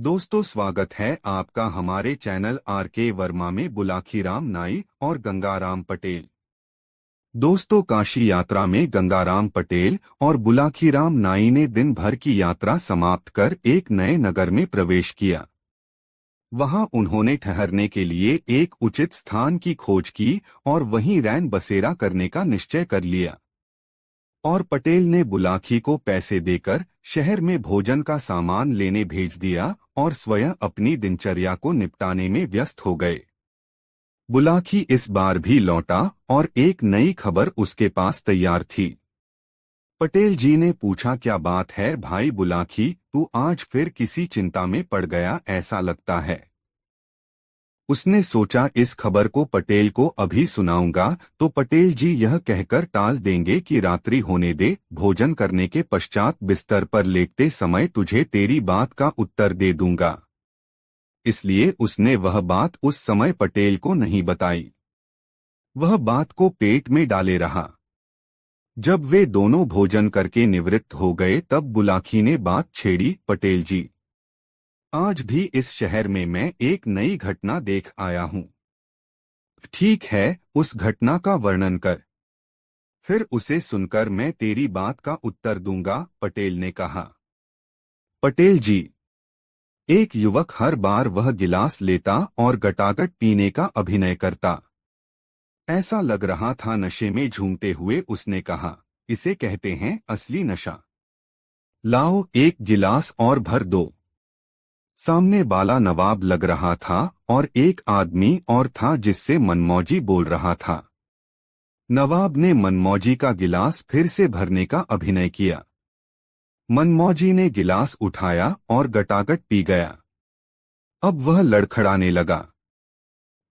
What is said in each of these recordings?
दोस्तों, स्वागत है आपका हमारे चैनल आर.के. वर्मा में बुलाखीराम नाई और गंगाराम पटेल। दोस्तों, काशी यात्रा में गंगाराम पटेल और बुलाखीराम नाई ने दिन भर की यात्रा समाप्त कर एक नए नगर में प्रवेश किया। वहां उन्होंने ठहरने के लिए एक उचित स्थान की खोज की और वहीं रैन बसेरा करने का निश्चय कर लिया। और पटेल ने बुलाखी को पैसे देकर शहर में भोजन का सामान लेने भेज दिया और स्वयं अपनी दिनचर्या को निपटाने में व्यस्त हो गए। बुलाखी इस बार भी लौटा और एक नई खबर उसके पास तैयार थी। पटेल जी ने पूछा, क्या बात है भाई बुलाखी, तू आज फिर किसी चिंता में पड़ गया ऐसा लगता है। उसने सोचा इस खबर को पटेल को अभी सुनाऊंगा तो पटेल जी यह कहकर टाल देंगे कि रात्रि होने दे, भोजन करने के पश्चात बिस्तर पर लेटते समय तुझे तेरी बात का उत्तर दे दूंगा। इसलिए उसने वह बात उस समय पटेल को नहीं बताई। वह बात को पेट में डाले रहा। जब वे दोनों भोजन करके निवृत्त हो गए तब बुलाखी ने बात छेड़ी, पटेल जी, आज भी इस शहर में मैं एक नई घटना देख आया हूँ। ठीक है, उस घटना का वर्णन कर, फिर उसे सुनकर मैं तेरी बात का उत्तर दूंगा, पटेल ने कहा। पटेल जी, एक युवक हर बार वह गिलास लेता और गटागट पीने का अभिनय करता। ऐसा लग रहा था नशे में झूमते हुए उसने कहा, इसे कहते हैं असली नशा। लाओ एक गिलास और भर दो। सामने बाला नवाब लग रहा था और एक आदमी और था जिससे मनमौजी बोल रहा था। नवाब ने मनमौजी का गिलास फिर से भरने का अभिनय किया। मनमौजी ने गिलास उठाया और गटागट पी गया। अब वह लड़खड़ाने लगा,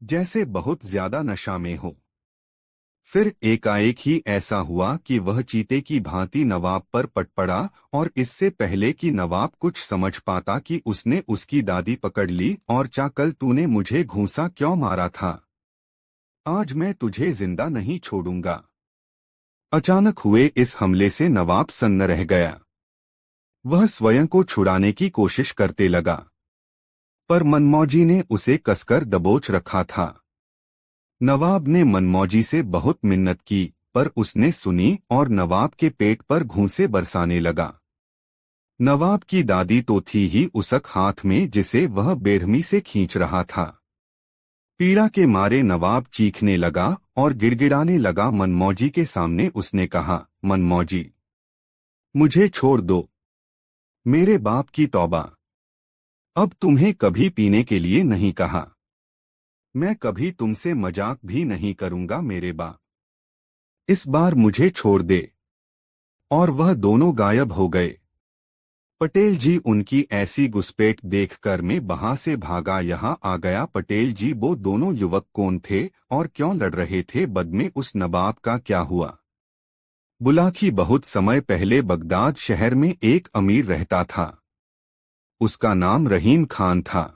जैसे बहुत ज्यादा नशा में हो। फिर एकाएक ही ऐसा हुआ कि वह चीते की भांति नवाब पर पट पड़ा और इससे पहले कि नवाब कुछ समझ पाता कि उसने उसकी दादी पकड़ ली और कल तूने मुझे घूंसा क्यों मारा था, आज मैं तुझे जिंदा नहीं छोड़ूंगा। अचानक हुए इस हमले से नवाब सन्न रह गया। वह स्वयं को छुड़ाने की कोशिश करते लगा, पर मनमौजी ने उसे कसकर दबोच रखा था। नवाब ने मनमौजी से बहुत मिन्नत की, पर उसने सुनी और नवाब के पेट पर घूंसे बरसाने लगा। नवाब की दादी तो थी ही उसक हाथ में जिसे वह बेरहमी से खींच रहा था। पीड़ा के मारे नवाब चीखने लगा और गिड़गिड़ाने लगा। मनमौजी के सामने उसने कहा, मनमौजी, मुझे छोड़ दो, मेरे बाप की तौबा, अब तुम्हें कभी पीने के लिए नहीं कहा। मैं कभी तुमसे मजाक भी नहीं करूंगा मेरे बाप, इस बार मुझे छोड़ दे। और वह दोनों गायब हो गए। पटेल जी उनकी ऐसी घुसपैठ देखकर मैं वहां से भागा यहाँ आ गया। पटेल जी, वो दोनों युवक कौन थे और क्यों लड़ रहे थे? बद में उस नवाब का क्या हुआ? बुलाखी बहुत समय पहले बगदाद शहर में एक अमीर रहता था। उसका नाम रहीम खान था।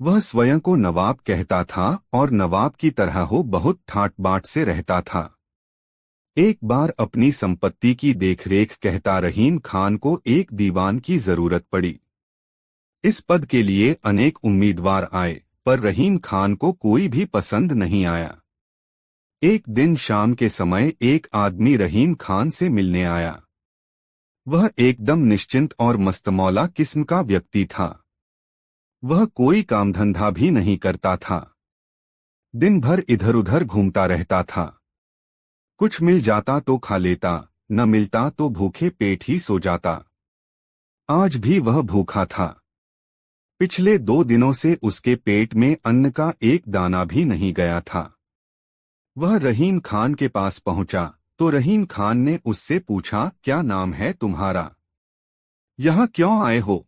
वह स्वयं को नवाब कहता था और नवाब की तरह हो बहुत ठाट बाट से रहता था। एक बार अपनी संपत्ति की देखरेख कहता रहीम खान को एक दीवान की जरूरत पड़ी। इस पद के लिए अनेक उम्मीदवार आए, पर रहीम खान को कोई भी पसंद नहीं आया। एक दिन शाम के समय एक आदमी रहीम खान से मिलने आया। वह एकदम निश्चिंत और मस्तमौला किस्म का व्यक्ति था। वह कोई काम धंधा भी नहीं करता था। दिन भर इधर उधर घूमता रहता था। कुछ मिल जाता तो खा लेता, न मिलता तो भूखे पेट ही सो जाता। आज भी वह भूखा था। पिछले 2 दिनों से उसके पेट में अन्न का एक दाना भी नहीं गया था। वह रहीम खान के पास पहुंचा तो रहीम खान ने उससे पूछा, क्या नाम है तुम्हारा? यहाँ क्यों आए हो?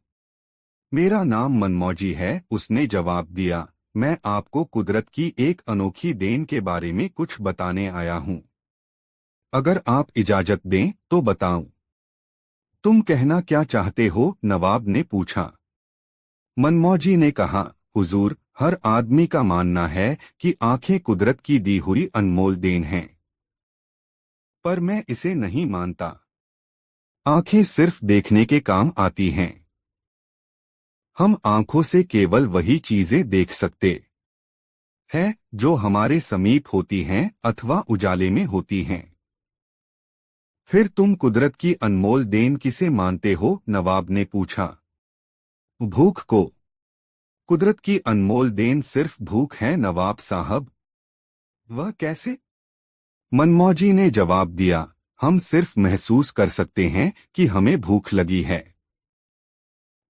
मेरा नाम मनमौजी है, उसने जवाब दिया। मैं आपको कुदरत की एक अनोखी देन के बारे में कुछ बताने आया हूँ। अगर आप इजाजत दें तो बताऊं। तुम कहना क्या चाहते हो? नवाब ने पूछा। मनमौजी ने कहा, हुजूर, हर आदमी का मानना है कि आंखें कुदरत की दी हुई अनमोल देन हैं, पर मैं इसे नहीं मानता। आंखें सिर्फ देखने के काम आती हैं। हम आंखों से केवल वही चीजें देख सकते हैं जो हमारे समीप होती हैं अथवा उजाले में होती हैं। फिर तुम कुदरत की अनमोल देन किसे मानते हो? नवाब ने पूछा। भूख को। कुदरत की अनमोल देन सिर्फ भूख है नवाब साहब। वह कैसे? मनमौजी ने जवाब दिया, हम सिर्फ महसूस कर सकते हैं कि हमें भूख लगी है,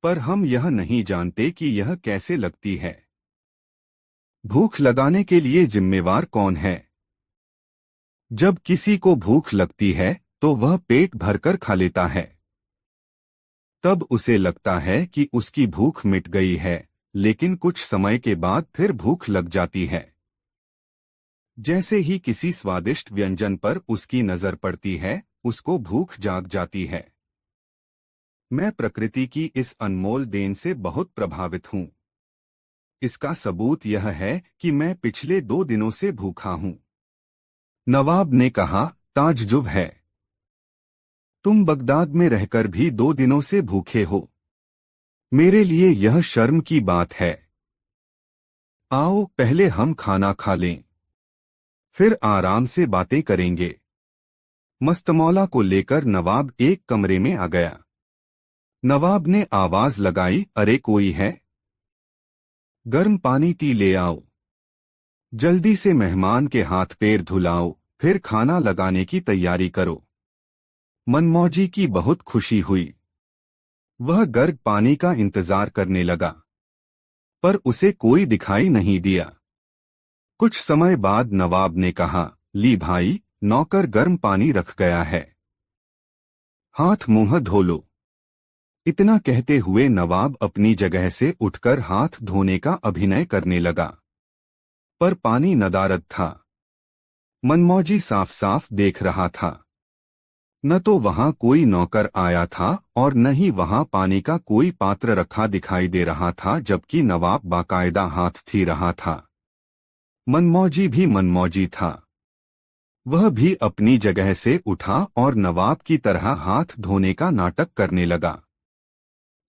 पर हम यह नहीं जानते कि यह कैसे लगती है। भूख लगाने के लिए जिम्मेवार कौन है? जब किसी को भूख लगती है तो वह पेट भरकर खा लेता है। तब उसे लगता है कि उसकी भूख मिट गई है, लेकिन कुछ समय के बाद फिर भूख लग जाती है। जैसे ही किसी स्वादिष्ट व्यंजन पर उसकी नजर पड़ती है, उसको भूख जाग जाती है। मैं प्रकृति की इस अनमोल देन से बहुत प्रभावित हूँ। इसका सबूत यह है कि मैं पिछले 2 दिनों से भूखा हूँ। नवाब ने कहा, ताज्जुब है। तुम बगदाद में रहकर भी 2 दिनों से भूखे हो। मेरे लिए यह शर्म की बात है। आओ पहले हम खाना खा लें, फिर आराम से बातें करेंगे। मस्तमौला को लेकर नवाब एक कमरे में आ गया। नवाब ने आवाज लगाई, अरे कोई है? गर्म पानी टी ले आओ। जल्दी से मेहमान के हाथ पैर धुलाओ, फिर खाना लगाने की तैयारी करो। मनमौजी की बहुत खुशी हुई। वह गर्म पानी का इंतजार करने लगा, पर उसे कोई दिखाई नहीं दिया। कुछ समय बाद नवाब ने कहा, ली भाई, नौकर गर्म पानी रख गया है, हाथ मुंह धो लो। इतना कहते हुए नवाब अपनी जगह से उठकर हाथ धोने का अभिनय करने लगा, पर पानी नदारद था। मनमौजी साफ साफ देख रहा था। न तो वहां कोई नौकर आया था और न ही वहां पानी का कोई पात्र रखा दिखाई दे रहा था, जबकि नवाब बाकायदा हाथ थी रहा था। मनमौजी भी मनमौजी था। वह भी अपनी जगह से उठा और नवाब की तरह हाथ धोने का नाटक करने लगा।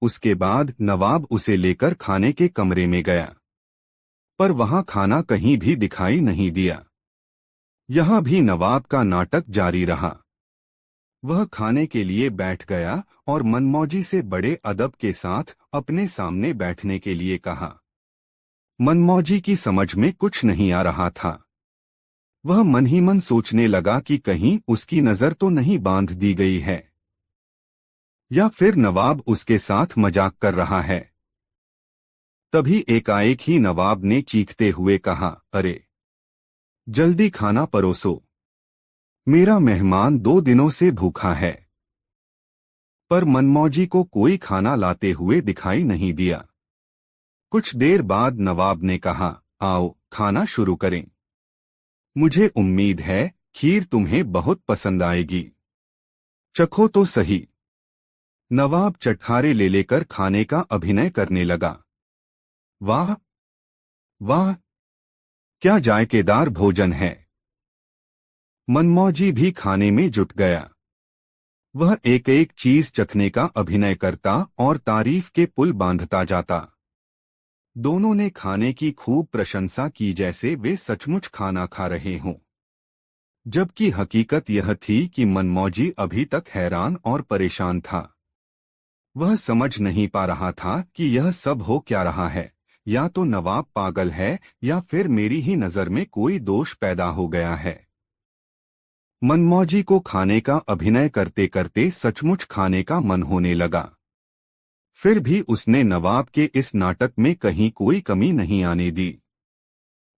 उसके बाद नवाब उसे लेकर खाने के कमरे में गया, पर वहां खाना कहीं भी दिखाई नहीं दिया। यहां भी नवाब का नाटक जारी रहा। वह खाने के लिए बैठ गया और मनमौजी से बड़े अदब के साथ अपने सामने बैठने के लिए कहा। मनमौजी की समझ में कुछ नहीं आ रहा था। वह मन ही मन सोचने लगा कि कहीं उसकी नजर तो नहीं बांध दी गई है, या फिर नवाब उसके साथ मजाक कर रहा है। तभी एकाएक ही नवाब ने चीखते हुए कहा, अरे जल्दी खाना परोसो, मेरा मेहमान 2 दिनों से भूखा है। पर मनमौजी को कोई खाना लाते हुए दिखाई नहीं दिया। कुछ देर बाद नवाब ने कहा, आओ खाना शुरू करें। मुझे उम्मीद है खीर तुम्हें बहुत पसंद आएगी, चखो तो सही। नवाब चटखारे ले लेकर खाने का अभिनय करने लगा। वाह वाह, क्या जायकेदार भोजन है। मनमौजी भी खाने में जुट गया। वह एक एक चीज चखने का अभिनय करता और तारीफ के पुल बांधता जाता। दोनों ने खाने की खूब प्रशंसा की, जैसे वे सचमुच खाना खा रहे हों। जबकि हकीकत यह थी कि मनमौजी अभी तक हैरान और परेशान था। वह समझ नहीं पा रहा था कि यह सब हो क्या रहा है। या तो नवाब पागल है या फिर मेरी ही नजर में कोई दोष पैदा हो गया है। मनमौजी को खाने का अभिनय करते करते सचमुच खाने का मन होने लगा। फिर भी उसने नवाब के इस नाटक में कहीं कोई कमी नहीं आने दी।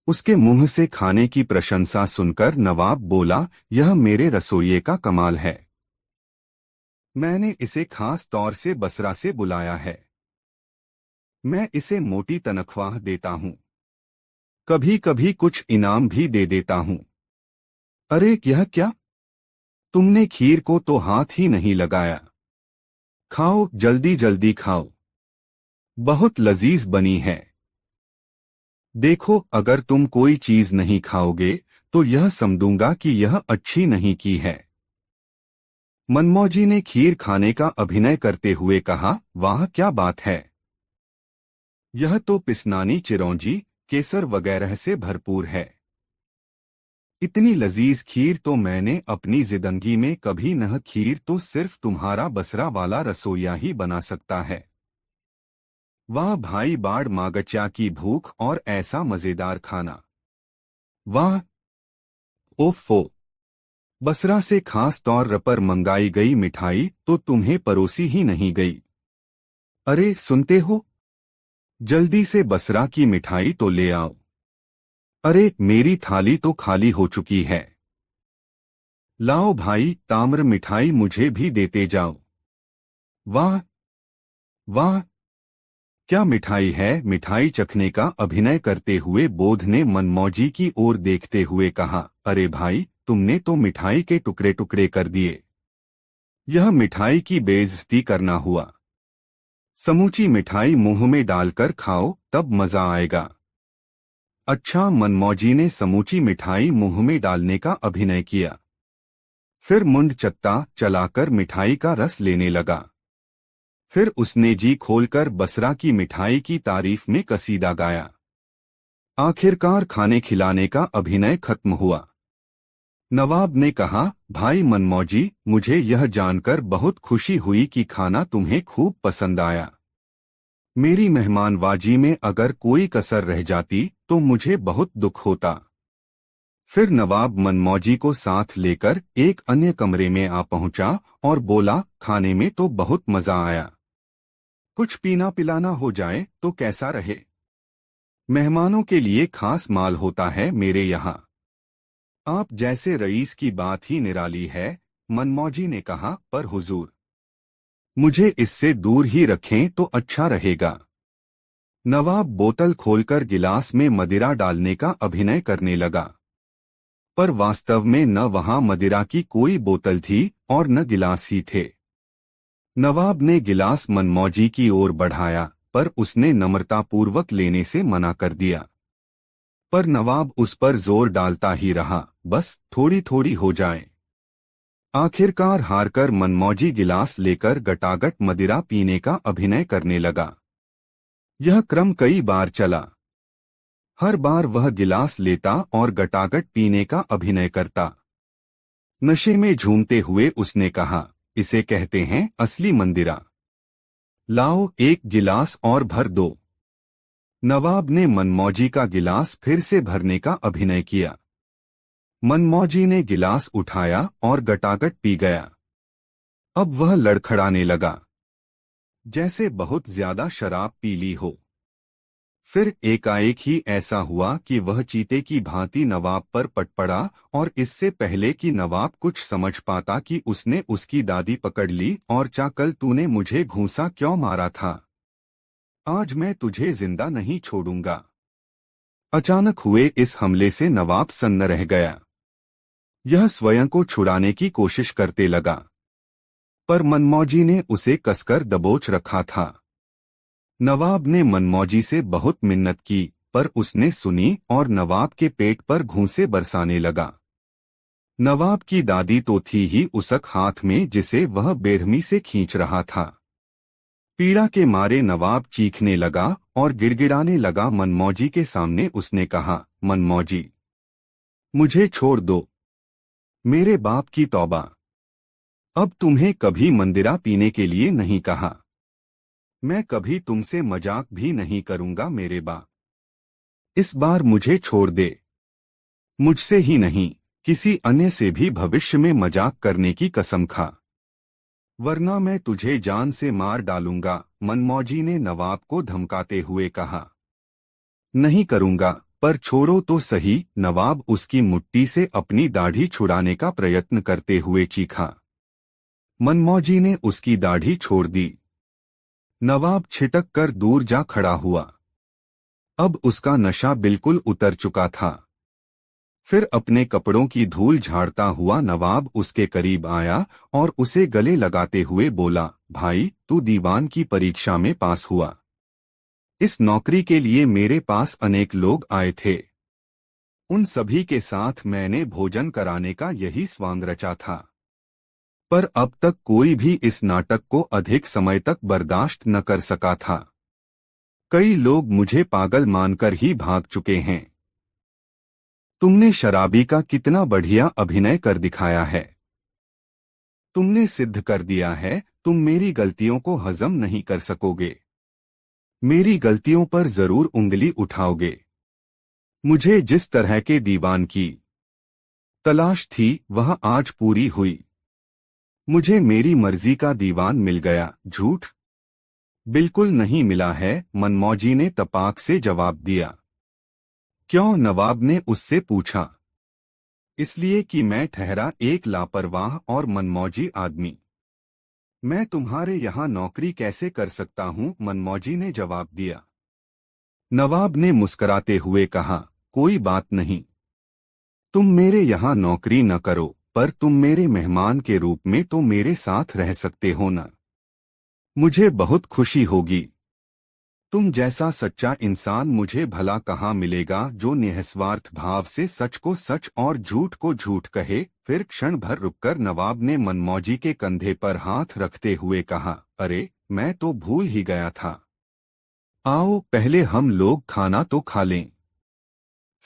उसके मुंह से खाने की प्रशंसा सुनकर नवाब बोला, यह मेरे रसोइये का कमाल है। मैंने इसे खास तौर से बसरा से बुलाया है। मैं इसे मोटी तनख्वाह देता हूँ, कभी कभी कुछ इनाम भी दे देता हूँ। अरे यह क्या? तुमने खीर को तो हाथ ही नहीं लगाया। खाओ, जल्दी जल्दी खाओ, बहुत लजीज बनी है। देखो, अगर तुम कोई चीज नहीं खाओगे तो यह समझूंगा कि यह अच्छी नहीं की है। मनमौजी ने खीर खाने का अभिनय करते हुए कहा, वाह क्या बात है। यह तो पिसनानी चिरौंजी केसर वगैरह से भरपूर है। इतनी लजीज खीर तो मैंने अपनी जिंदगी में कभी न। खीर तो सिर्फ तुम्हारा बसरा वाला रसोइया ही बना सकता है। वाह भाई, बाड़ मागच्या की भूख और ऐसा मजेदार खाना। वाह, ओफो। बसरा से खास तौर पर मंगाई गई मिठाई तो तुम्हें परोसी ही नहीं गई। अरे सुनते हो, जल्दी से बसरा की मिठाई तो ले आओ। अरे मेरी थाली तो खाली हो चुकी है। लाओ भाई, ताम्र मिठाई मुझे भी देते जाओ। वाह वाह, क्या मिठाई है। मिठाई चखने का अभिनय करते हुए बोध ने मनमौजी की ओर देखते हुए कहा, अरे भाई, तुमने तो मिठाई के टुकड़े टुकड़े कर दिए। यह मिठाई की बेइज्जती करना हुआ। समूची मिठाई मुंह में डालकर खाओ, तब मजा आएगा। अच्छा, मनमौजी ने समूची मिठाई मुंह में डालने का अभिनय किया। फिर मुंड चत्ता चलाकर मिठाई का रस लेने लगा। फिर उसने जी खोलकर बसरा की मिठाई की तारीफ में कसीदा गाया। आखिरकार खाने खिलाने का अभिनय खत्म हुआ। नवाब ने कहा, भाई मनमौजी, मुझे यह जानकर बहुत खुशी हुई कि खाना तुम्हें खूब पसंद आया। मेरी मेहमानवाजी में अगर कोई कसर रह जाती तो मुझे बहुत दुख होता। फिर नवाब मनमौजी को साथ लेकर एक अन्य कमरे में आ पहुंचा और बोला, खाने में तो बहुत मजा आया। कुछ पीना पिलाना हो जाए तो कैसा रहे। मेहमानों के लिए खास माल होता है मेरे यहाँ। आप जैसे रईस की बात ही निराली है, मनमौजी ने कहा, पर हुजूर, मुझे इससे दूर ही रखें तो अच्छा रहेगा। नवाब बोतल खोलकर गिलास में मदिरा डालने का अभिनय करने लगा, पर वास्तव में न वहां मदिरा की कोई बोतल थी और न गिलास ही थे। नवाब ने गिलास मनमौजी की ओर बढ़ाया, पर उसने नम्रतापूर्वक लेने से मना कर दिया। पर नवाब उस पर जोर डालता ही रहा, बस थोड़ी थोड़ी हो जाए। आखिरकार हारकर मनमौजी गिलास लेकर गटागट मदिरा पीने का अभिनय करने लगा। यह क्रम कई बार चला। हर बार वह गिलास लेता और गटागट पीने का अभिनय करता। नशे में झूमते हुए उसने कहा, इसे कहते हैं असली मंदिरा। लाओ, एक गिलास और भर दो। नवाब ने मनमौजी का गिलास फिर से भरने का अभिनय किया। मनमौजी ने गिलास उठाया और गटागट पी गया। अब वह लड़खड़ाने लगा, जैसे बहुत ज्यादा शराब पी ली हो। फिर एकाएक ही ऐसा हुआ कि वह चीते की भांति नवाब पर पट पड़ा और इससे पहले कि नवाब कुछ समझ पाता कि उसने उसकी दादी पकड़ ली और कल तूने मुझे घूंसा क्यों मारा था, आज मैं तुझे जिंदा नहीं छोड़ूंगा। अचानक हुए इस हमले से नवाब सन्न रह गया। यह स्वयं को छुड़ाने की कोशिश करते लगा, पर मनमौजी ने उसे कसकर दबोच रखा था। नवाब ने मनमौजी से बहुत मिन्नत की, पर उसने सुनी और नवाब के पेट पर घूंसे बरसाने लगा। नवाब की दादी तो थी ही उसक हाथ में जिसे वह बेरहमी से खींच रहा था। पीड़ा के मारे नवाब चीखने लगा और गिड़गिड़ाने लगा। मनमौजी के सामने उसने कहा, मनमौजी, मुझे छोड़ दो, मेरे बाप की तौबा। अब तुम्हें कभी मंदिरा पीने के लिए नहीं कहा। मैं कभी तुमसे मजाक भी नहीं करूंगा मेरे बाप। इस बार मुझे छोड़ दे। मुझसे ही नहीं, किसी अन्य से भी भविष्य में मजाक करने की कसम खा, वरना मैं तुझे जान से मार डालूंगा। मनमौजी ने नवाब को धमकाते हुए कहा, नहीं करूंगा, पर छोड़ो तो सही। नवाब उसकी मुट्ठी से अपनी दाढ़ी छुड़ाने का प्रयत्न करते हुए चीखा। मनमौजी ने उसकी दाढ़ी छोड़ दी। नवाब छिटक कर दूर जा खड़ा हुआ। अब उसका नशा बिल्कुल उतर चुका था। फिर अपने कपड़ों की धूल झाड़ता हुआ नवाब उसके करीब आया और उसे गले लगाते हुए बोला, भाई, तू दीवान की परीक्षा में पास हुआ। इस नौकरी के लिए मेरे पास अनेक लोग आए थे। उन सभी के साथ मैंने भोजन कराने का यही स्वांग रचा था, पर अब तक कोई भी इस नाटक को अधिक समय तक बर्दाश्त न कर सका था। कई लोग मुझे पागल मानकर ही भाग चुके हैं। तुमने शराबी का कितना बढ़िया अभिनय कर दिखाया है। तुमने सिद्ध कर दिया है तुम मेरी गलतियों को हजम नहीं कर सकोगे। मेरी गलतियों पर जरूर उंगली उठाओगे। मुझे जिस तरह के दीवान की तलाश थी वह आज पूरी हुई। मुझे मेरी मर्जी का दीवान मिल गया। झूठ बिल्कुल नहीं मिला है, मनमौजी ने तपाक से जवाब दिया। क्यों? नवाब ने उससे पूछा। इसलिए कि मैं ठहरा एक लापरवाह और मनमौजी आदमी। मैं तुम्हारे यहाँ नौकरी कैसे कर सकता हूँ? मनमौजी ने जवाब दिया। नवाब ने मुस्कुराते हुए कहा, कोई बात नहीं, तुम मेरे यहाँ नौकरी न करो, पर तुम मेरे मेहमान के रूप में तो मेरे साथ रह सकते हो न। मुझे बहुत खुशी होगी। तुम जैसा सच्चा इंसान मुझे भला कहाँ मिलेगा जो निस्वार्थ भाव से सच को सच और झूठ को झूठ कहे। फिर क्षण भर रुककर नवाब ने मनमौजी के कंधे पर हाथ रखते हुए कहा, अरे मैं तो भूल ही गया था। आओ पहले हम लोग खाना तो खा लें।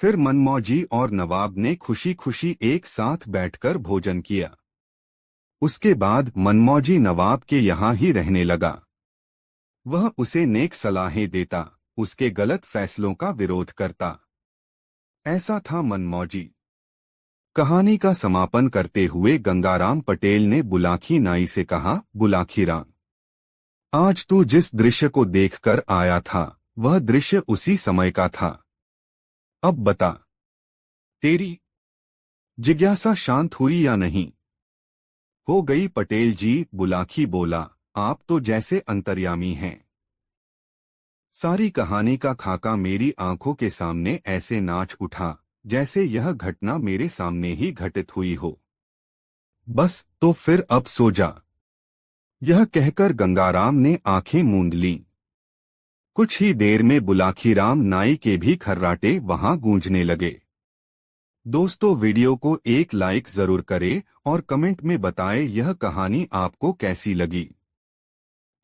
फिर मनमौजी और नवाब ने खुशी खुशी एक साथ बैठकर भोजन किया। उसके बाद मनमौजी नवाब के यहाँ ही रहने लगा। वह उसे नेक सलाहें देता, उसके गलत फैसलों का विरोध करता। ऐसा था मनमौजी। कहानी का समापन करते हुए गंगाराम पटेल ने बुलाकी नाई से कहा, बुलाकी राम, आज तू जिस दृश्य को देखकर आया था वह दृश्य उसी समय का था। अब बता, तेरी जिज्ञासा शांत हुई या नहीं? हो गई पटेल जी, बुलाकी बोला, आप तो जैसे अंतर्यामी हैं। सारी कहानी का खाका मेरी आंखों के सामने ऐसे नाच उठा जैसे यह घटना मेरे सामने ही घटित हुई हो। बस तो फिर अब सो जा। यह कहकर गंगाराम ने आंखें मूंद लीं। कुछ ही देर में बुलाखीराम नाई के भी खर्राटे वहां गूंजने लगे। दोस्तों, वीडियो को एक लाइक जरूर करें और कमेंट में बताएं यह कहानी आपको कैसी लगी।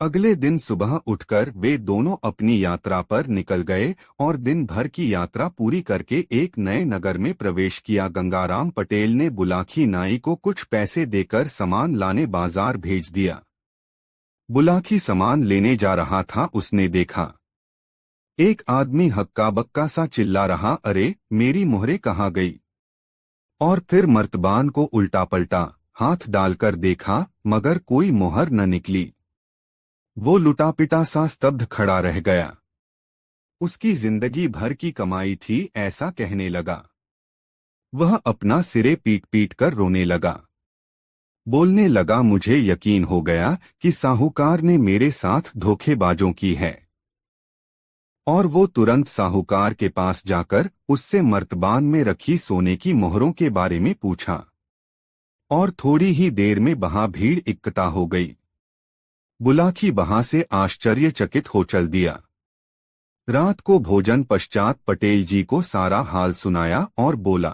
अगले दिन सुबह उठकर वे दोनों अपनी यात्रा पर निकल गए और दिन भर की यात्रा पूरी करके एक नए नगर में प्रवेश किया। गंगाराम पटेल ने बुलाकी नाई को कुछ पैसे देकर सामान लाने बाजार भेज दिया। बुलाकी सामान लेने जा रहा था, उसने देखा एक आदमी हक्का बक्का सा चिल्ला रहा, अरे मेरी मोहरे कहाँ गई? और फिर मर्तबान को उल्टा पलटा हाथ डालकर देखा मगर कोई मोहर न निकली। वो लुटा पिटा सा स्तब्ध खड़ा रह गया। उसकी जिंदगी भर की कमाई थी, ऐसा कहने लगा। वह अपना सिरे पीट पीट कर रोने लगा। बोलने लगा, मुझे यकीन हो गया कि साहूकार ने मेरे साथ धोखेबाजों की है। और वो तुरंत साहूकार के पास जाकर उससे मर्तबान में रखी सोने की मोहरों के बारे में पूछा। और थोड़ी ही देर में वहां भीड़ इकट्ठा हो गई। बुलाकी वहां से आश्चर्यचकित हो चल दिया। रात को भोजन पश्चात पटेल जी को सारा हाल सुनाया और बोला,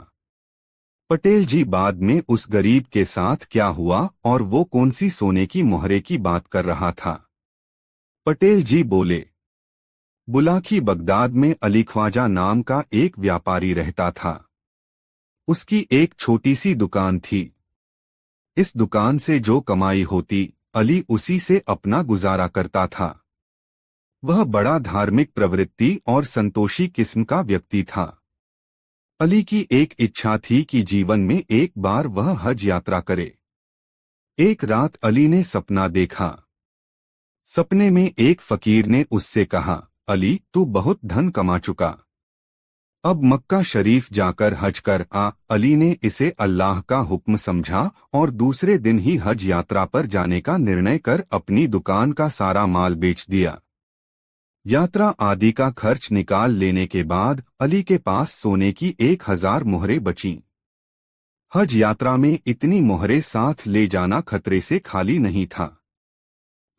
पटेल जी, बाद में उस गरीब के साथ क्या हुआ और वो कौन सी सोने की मोहरे की बात कर रहा था? पटेल जी बोले, बुलाकी बगदाद में अली ख्वाजा नाम का एक व्यापारी रहता था। उसकी एक छोटी सी दुकान थी। इस दुकान से जो कमाई होती अली उसी से अपना गुजारा करता था। वह बड़ा धार्मिक प्रवृत्ति और संतोषी किस्म का व्यक्ति था। अली की एक इच्छा थी कि जीवन में एक बार वह हज यात्रा करे। एक रात अली ने सपना देखा। सपने में एक फकीर ने उससे कहा, अली, तू बहुत धन कमा चुका, अब मक्का शरीफ जाकर हज कर आ। अली ने इसे अल्लाह का हुक्म समझा और दूसरे दिन ही हज यात्रा पर जाने का निर्णय कर अपनी दुकान का सारा माल बेच दिया। यात्रा आदि का खर्च निकाल लेने के बाद अली के पास सोने की 1000 मोहरें बचीं। हज यात्रा में इतनी मोहरें साथ ले जाना खतरे से खाली नहीं था।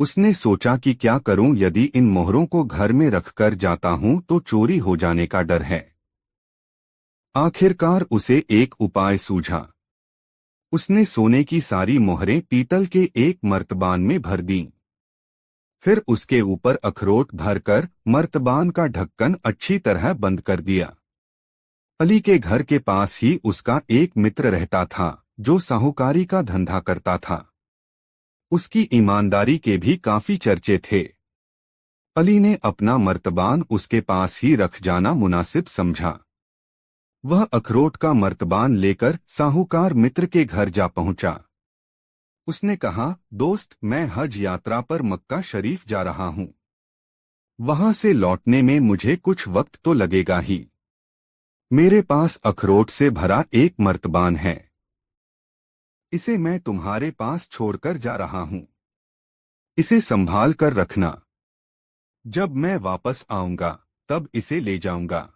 उसने सोचा कि क्या करूं, यदि इन मोहरों को घर में रखकर जाता हूं तो चोरी हो जाने का डर है। आखिरकार उसे एक उपाय सूझा। उसने सोने की सारी मोहरें पीतल के एक मर्तबान में भर दीं। फिर उसके ऊपर अखरोट भरकर मर्तबान का ढक्कन अच्छी तरह बंद कर दिया। अली के घर के पास ही उसका एक मित्र रहता था जो साहूकारी का धंधा करता था। उसकी ईमानदारी के भी काफी चर्चे थे। अली ने अपना मर्तबान उसके पास ही रख जाना मुनासिब समझा। वह अखरोट का मर्तबान लेकर साहूकार मित्र के घर जा पहुंचा। उसने कहा, दोस्त, मैं हज यात्रा पर मक्का शरीफ जा रहा हूं। वहां से लौटने में मुझे कुछ वक्त तो लगेगा ही। मेरे पास अखरोट से भरा एक मर्तबान है। इसे मैं तुम्हारे पास छोड़कर जा रहा हूं। इसे संभाल कर रखना। जब मैं वापस आऊंगा तब इसे ले जाऊंगा।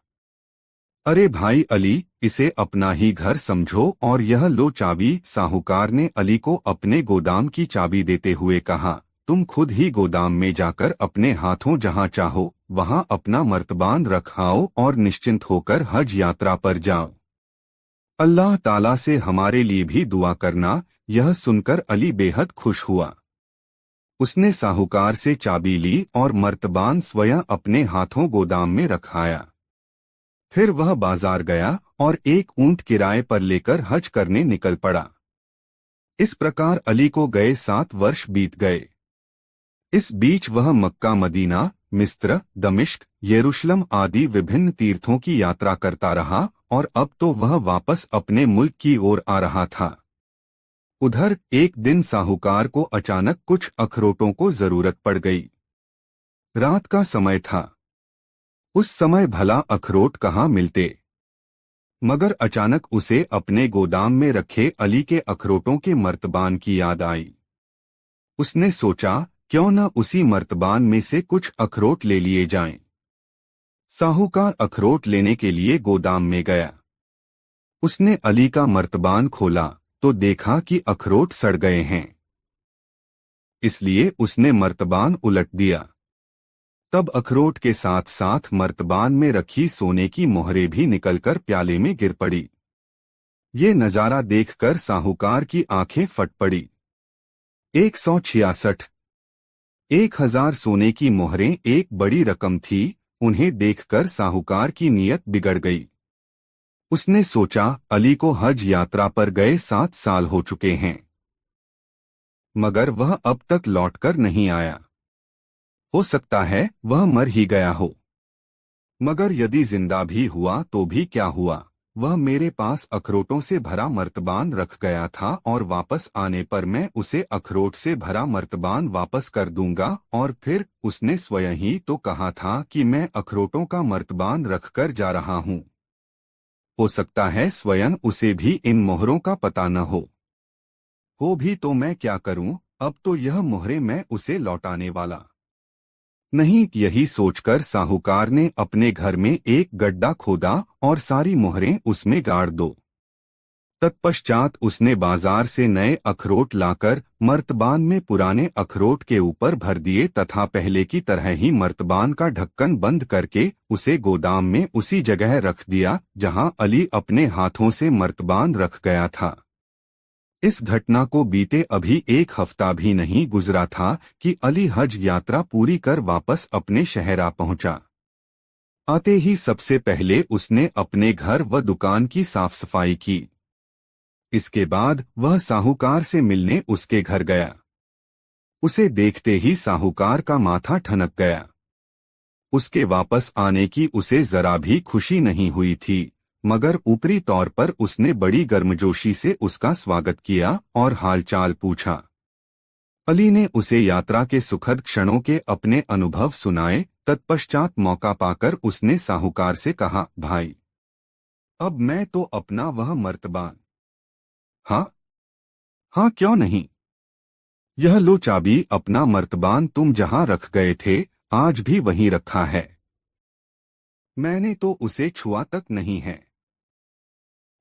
अरे भाई अली, इसे अपना ही घर समझो और यह लो चाबी। साहूकार ने अली को अपने गोदाम की चाबी देते हुए कहा, तुम खुद ही गोदाम में जाकर अपने हाथों जहां चाहो वहां अपना मर्तबान रख आओ और निश्चिंत होकर हज यात्रा पर जाओ। अल्लाह ताला से हमारे लिए भी दुआ करना। यह सुनकर अली बेहद खुश हुआ। उसने साहूकार से चाबी ली और मर्तबान स्वयं अपने हाथों गोदाम में रखाया। फिर वह बाजार गया और एक ऊंट किराए पर लेकर हज करने निकल पड़ा। इस प्रकार अली को गए 7 वर्ष बीत गए। इस बीच वह मक्का, मदीना, मिस्र, दमिश्क, यरूशलेम आदि विभिन्न तीर्थों की यात्रा करता रहा और अब तो वह वापस अपने मुल्क की ओर आ रहा था। उधर एक दिन साहूकार को अचानक कुछ अखरोटों को जरूरत पड़ गई। रात का समय था। उस समय भला अखरोट कहाँ मिलते। मगर अचानक उसे अपने गोदाम में रखे अली के अखरोटों के मर्तबान की याद आई। उसने सोचा, क्यों न उसी मर्तबान में से कुछ अखरोट ले लिए जाएं। साहूकार अखरोट लेने के लिए गोदाम में गया। उसने अली का मर्तबान खोला तो देखा कि अखरोट सड़ गए हैं। इसलिए उसने मर्तबान उलट दिया। तब अखरोट के साथ साथ मर्तबान में रखी सोने की मोहरें भी निकलकर प्याले में गिर पड़ी। ये नजारा देखकर साहूकार की आंखें फट पड़ी। 166 1000 सोने की मोहरें एक बड़ी रकम थी। उन्हें देखकर साहूकार की नीयत बिगड़ गई। उसने सोचा, अली को हज यात्रा पर गए 7 साल हो चुके हैं, मगर वह अब तक लौटकर नहीं आया। हो सकता है वह मर ही गया हो। मगर यदि जिंदा भी हुआ तो भी क्या हुआ, वह मेरे पास अखरोटों से भरा मर्तबान रख गया था और वापस आने पर मैं उसे अखरोट से भरा मर्तबान वापस कर दूंगा। और फिर उसने स्वयं ही तो कहा था कि मैं अखरोटों का मर्तबान रखकर जा रहा हूं। हो सकता है स्वयं उसे भी इन मोहरों का पता न हो भी तो मैं क्या करूं, अब तो यह मोहरें मैं उसे लौटाने वाला नहीं। यही सोचकर साहूकार ने अपने घर में एक गड्ढा खोदा और सारी मोहरें उसमें गाड़ दो। तत्पश्चात उसने बाजार से नए अखरोट लाकर मर्तबान में पुराने अखरोट के ऊपर भर दिए तथा पहले की तरह ही मर्तबान का ढक्कन बंद करके उसे गोदाम में उसी जगह रख दिया जहां अली अपने हाथों से मर्तबान रख गया था। इस घटना को बीते अभी 1 हफ्ता भी नहीं गुजरा था कि अली हज यात्रा पूरी कर वापस अपने शहर आ पहुंचा। आते ही सबसे पहले उसने अपने घर व दुकान की साफ सफाई की। इसके बाद वह साहूकार से मिलने उसके घर गया। उसे देखते ही साहूकार का माथा ठनक गया। उसके वापस आने की उसे जरा भी खुशी नहीं हुई थी, मगर ऊपरी तौर पर उसने बड़ी गर्मजोशी से उसका स्वागत किया और हालचाल पूछा। अली ने उसे यात्रा के सुखद क्षणों के अपने अनुभव सुनाए। तत्पश्चात मौका पाकर उसने साहूकार से कहा, भाई, अब मैं तो अपना वह मर्तबान। हाँ हाँ, क्यों नहीं। यह लो चाबी, अपना मर्तबान तुम जहां रख गए थे आज भी वहीं रखा है। मैंने तो उसे छुआ तक नहीं है।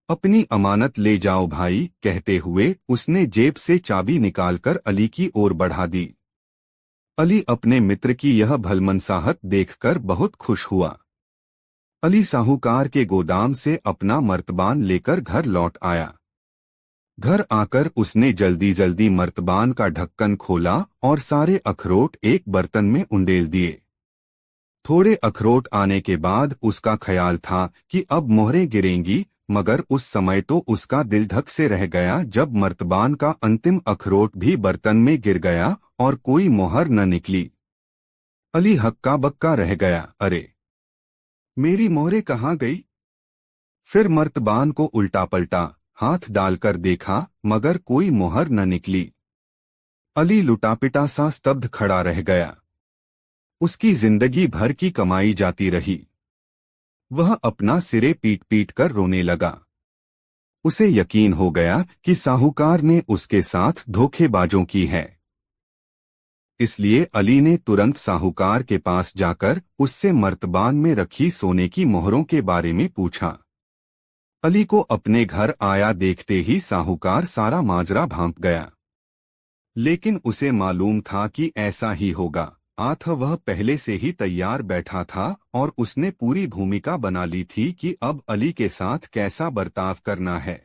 अपनी अमानत ले जाओ भाई। कहते हुए उसने जेब से चाबी निकालकर अली की ओर बढ़ा दी। अली अपने मित्र की यह भलमनसाहत देखकर बहुत खुश हुआ। अली साहूकार के गोदाम से अपना मर्तबान लेकर घर लौट आया। घर आकर उसने जल्दी जल्दी मर्तबान का ढक्कन खोला और सारे अखरोट एक बर्तन में उंडेल दिए। थोड़े अखरोट आने के बाद उसका ख्याल था कि अब मोहरें गिरेंगी, मगर उस समय तो उसका दिल धक से रह गया जब मर्तबान का अंतिम अखरोट भी बर्तन में गिर गया और कोई मोहर न निकली। अली हक्का बक्का रह गया, अरे मेरी मोहरें कहाँ गई? फिर मर्तबान को उल्टा पलटा हाथ डालकर देखा, मगर कोई मोहर न निकली। अली लुटापिटा सा स्तब्ध खड़ा रह गया। उसकी जिंदगी भर की कमाई जाती रही। वह अपना सिरे पीट पीट कर रोने लगा। उसे यकीन हो गया कि साहूकार ने उसके साथ धोखेबाजों की है। इसलिए अली ने तुरंत साहूकार के पास जाकर उससे मर्तबान में रखी सोने की मोहरों के बारे में पूछा। अली को अपने घर आया देखते ही साहूकार सारा माजरा भांप गया। लेकिन उसे मालूम था कि ऐसा ही होगा। आथ वह पहले से ही तैयार बैठा था और उसने पूरी भूमिका बना ली थी कि अब अली के साथ कैसा बर्ताव करना है।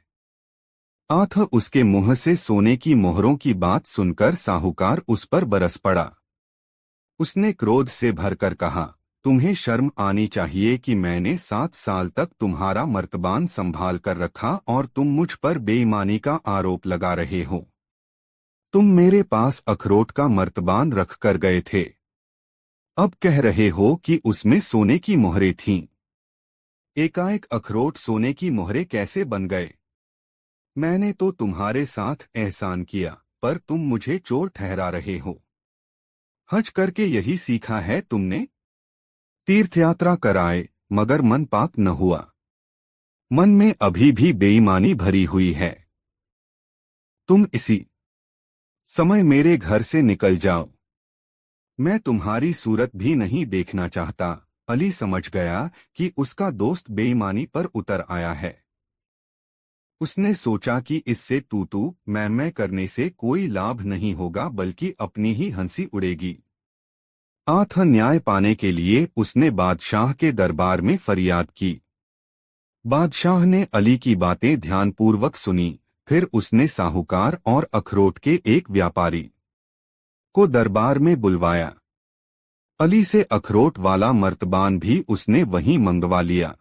आथ उसके मुंह से सोने की मोहरों की बात सुनकर साहूकार उस पर बरस पड़ा। उसने क्रोध से भरकर कहा, तुम्हें शर्म आनी चाहिए कि मैंने 7 साल तक तुम्हारा मर्तबान संभाल कर रखा और तुम मुझ पर बेईमानी का आरोप लगा रहे हो। तुम मेरे पास अखरोट का मर्तबान रख कर गए थे, अब कह रहे हो कि उसमें सोने की मोहरें थीं। एकाएक अखरोट सोने की मोहरें कैसे बन गए? मैंने तो तुम्हारे साथ एहसान किया, पर तुम मुझे चोर ठहरा रहे हो। हज करके यही सीखा है तुमने? तीर्थयात्रा कराए, मगर मन पाक न हुआ। मन में अभी भी बेईमानी भरी हुई है। तुम इसी समय मेरे घर से निकल जाओ। मैं तुम्हारी सूरत भी नहीं देखना चाहता। अली समझ गया कि उसका दोस्त बेईमानी पर उतर आया है। उसने सोचा कि इससे तू मैं करने से कोई लाभ नहीं होगा, बल्कि अपनी ही हंसी उड़ेगी। आथ न्याय पाने के लिए उसने बादशाह के दरबार में फरियाद की। बादशाह ने अली की बातें ध्यानपूर्वक सुनी। फिर उसने साहूकार और अखरोट के एक व्यापारी को दरबार में बुलवाया। अली से अखरोट वाला मर्तबान भी उसने वहीं मंगवा लिया।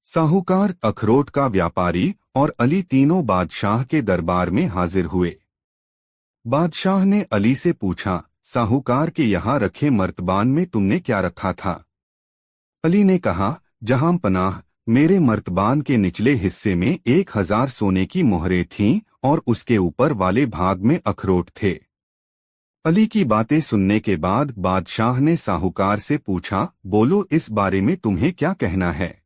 साहूकार, अखरोट का व्यापारी और अली तीनों बादशाह के दरबार में हाजिर हुए। बादशाह ने अली से पूछा, साहूकार के यहाँ रखे मर्तबान में तुमने क्या रखा था? अली ने कहा, जहां पनाह, मेरे मर्तबान के निचले हिस्से में 1000 सोने की मोहरें थीं और उसके ऊपर वाले भाग में अखरोट थे। अली की बातें सुनने के बाद बादशाह ने साहूकार से पूछा, बोलो इस बारे में तुम्हें क्या कहना है?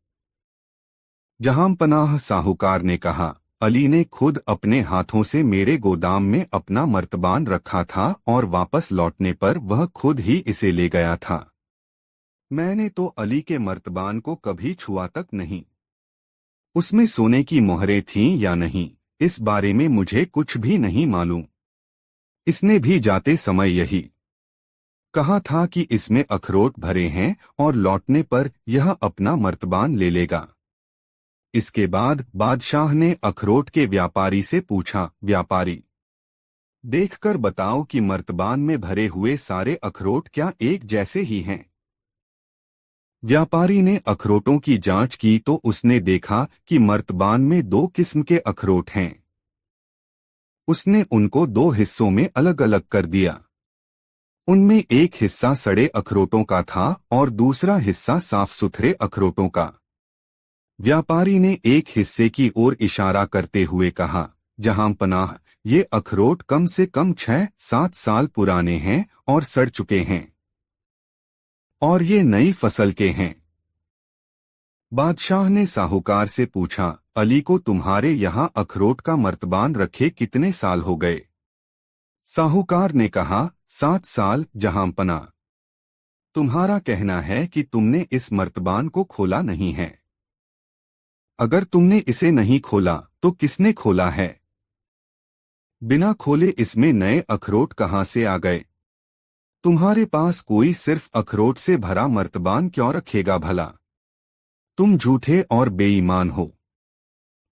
जहां पनाह, साहूकार ने कहा, अली ने खुद अपने हाथों से मेरे गोदाम में अपना मर्तबान रखा था और वापस लौटने पर वह खुद ही इसे ले गया था। मैंने तो अली के मर्तबान को कभी छुआ तक नहीं। उसमें सोने की मोहरें थीं या नहीं, इस बारे में मुझे कुछ भी नहीं मालूम। इसने भी जाते समय यही कहा था कि इसमें अखरोट भरे हैं और लौटने पर यह अपना मर्तबान ले लेगा। इसके बाद बादशाह ने अखरोट के व्यापारी से पूछा, व्यापारी, देखकर बताओ कि मर्तबान में भरे हुए सारे अखरोट क्या एक जैसे ही हैं? व्यापारी ने अखरोटों की जांच की तो उसने देखा कि मर्तबान में 2 किस्म के अखरोट हैं। उसने उनको 2 हिस्सों में अलग अलग कर दिया। उनमें एक हिस्सा सड़े अखरोटों का था और दूसरा हिस्सा साफ सुथरे अखरोटों का। व्यापारी ने एक हिस्से की ओर इशारा करते हुए कहा, जहां पनाह, ये अखरोट कम से कम 6-7 साल पुराने हैं और सड़ चुके हैं, और ये नई फसल के हैं। बादशाह ने साहूकार से पूछा, अली को तुम्हारे यहाँ अखरोट का मर्तबान रखे कितने साल हो गए? साहूकार ने कहा, 7 साल जहां पनाह। तुम्हारा कहना है कि तुमने इस मर्तबान को खोला नहीं है। अगर तुमने इसे नहीं खोला तो किसने खोला है? बिना खोले इसमें नए अखरोट कहां से आ गए? तुम्हारे पास कोई सिर्फ अखरोट से भरा मर्तबान क्यों रखेगा भला? तुम झूठे और बेईमान हो।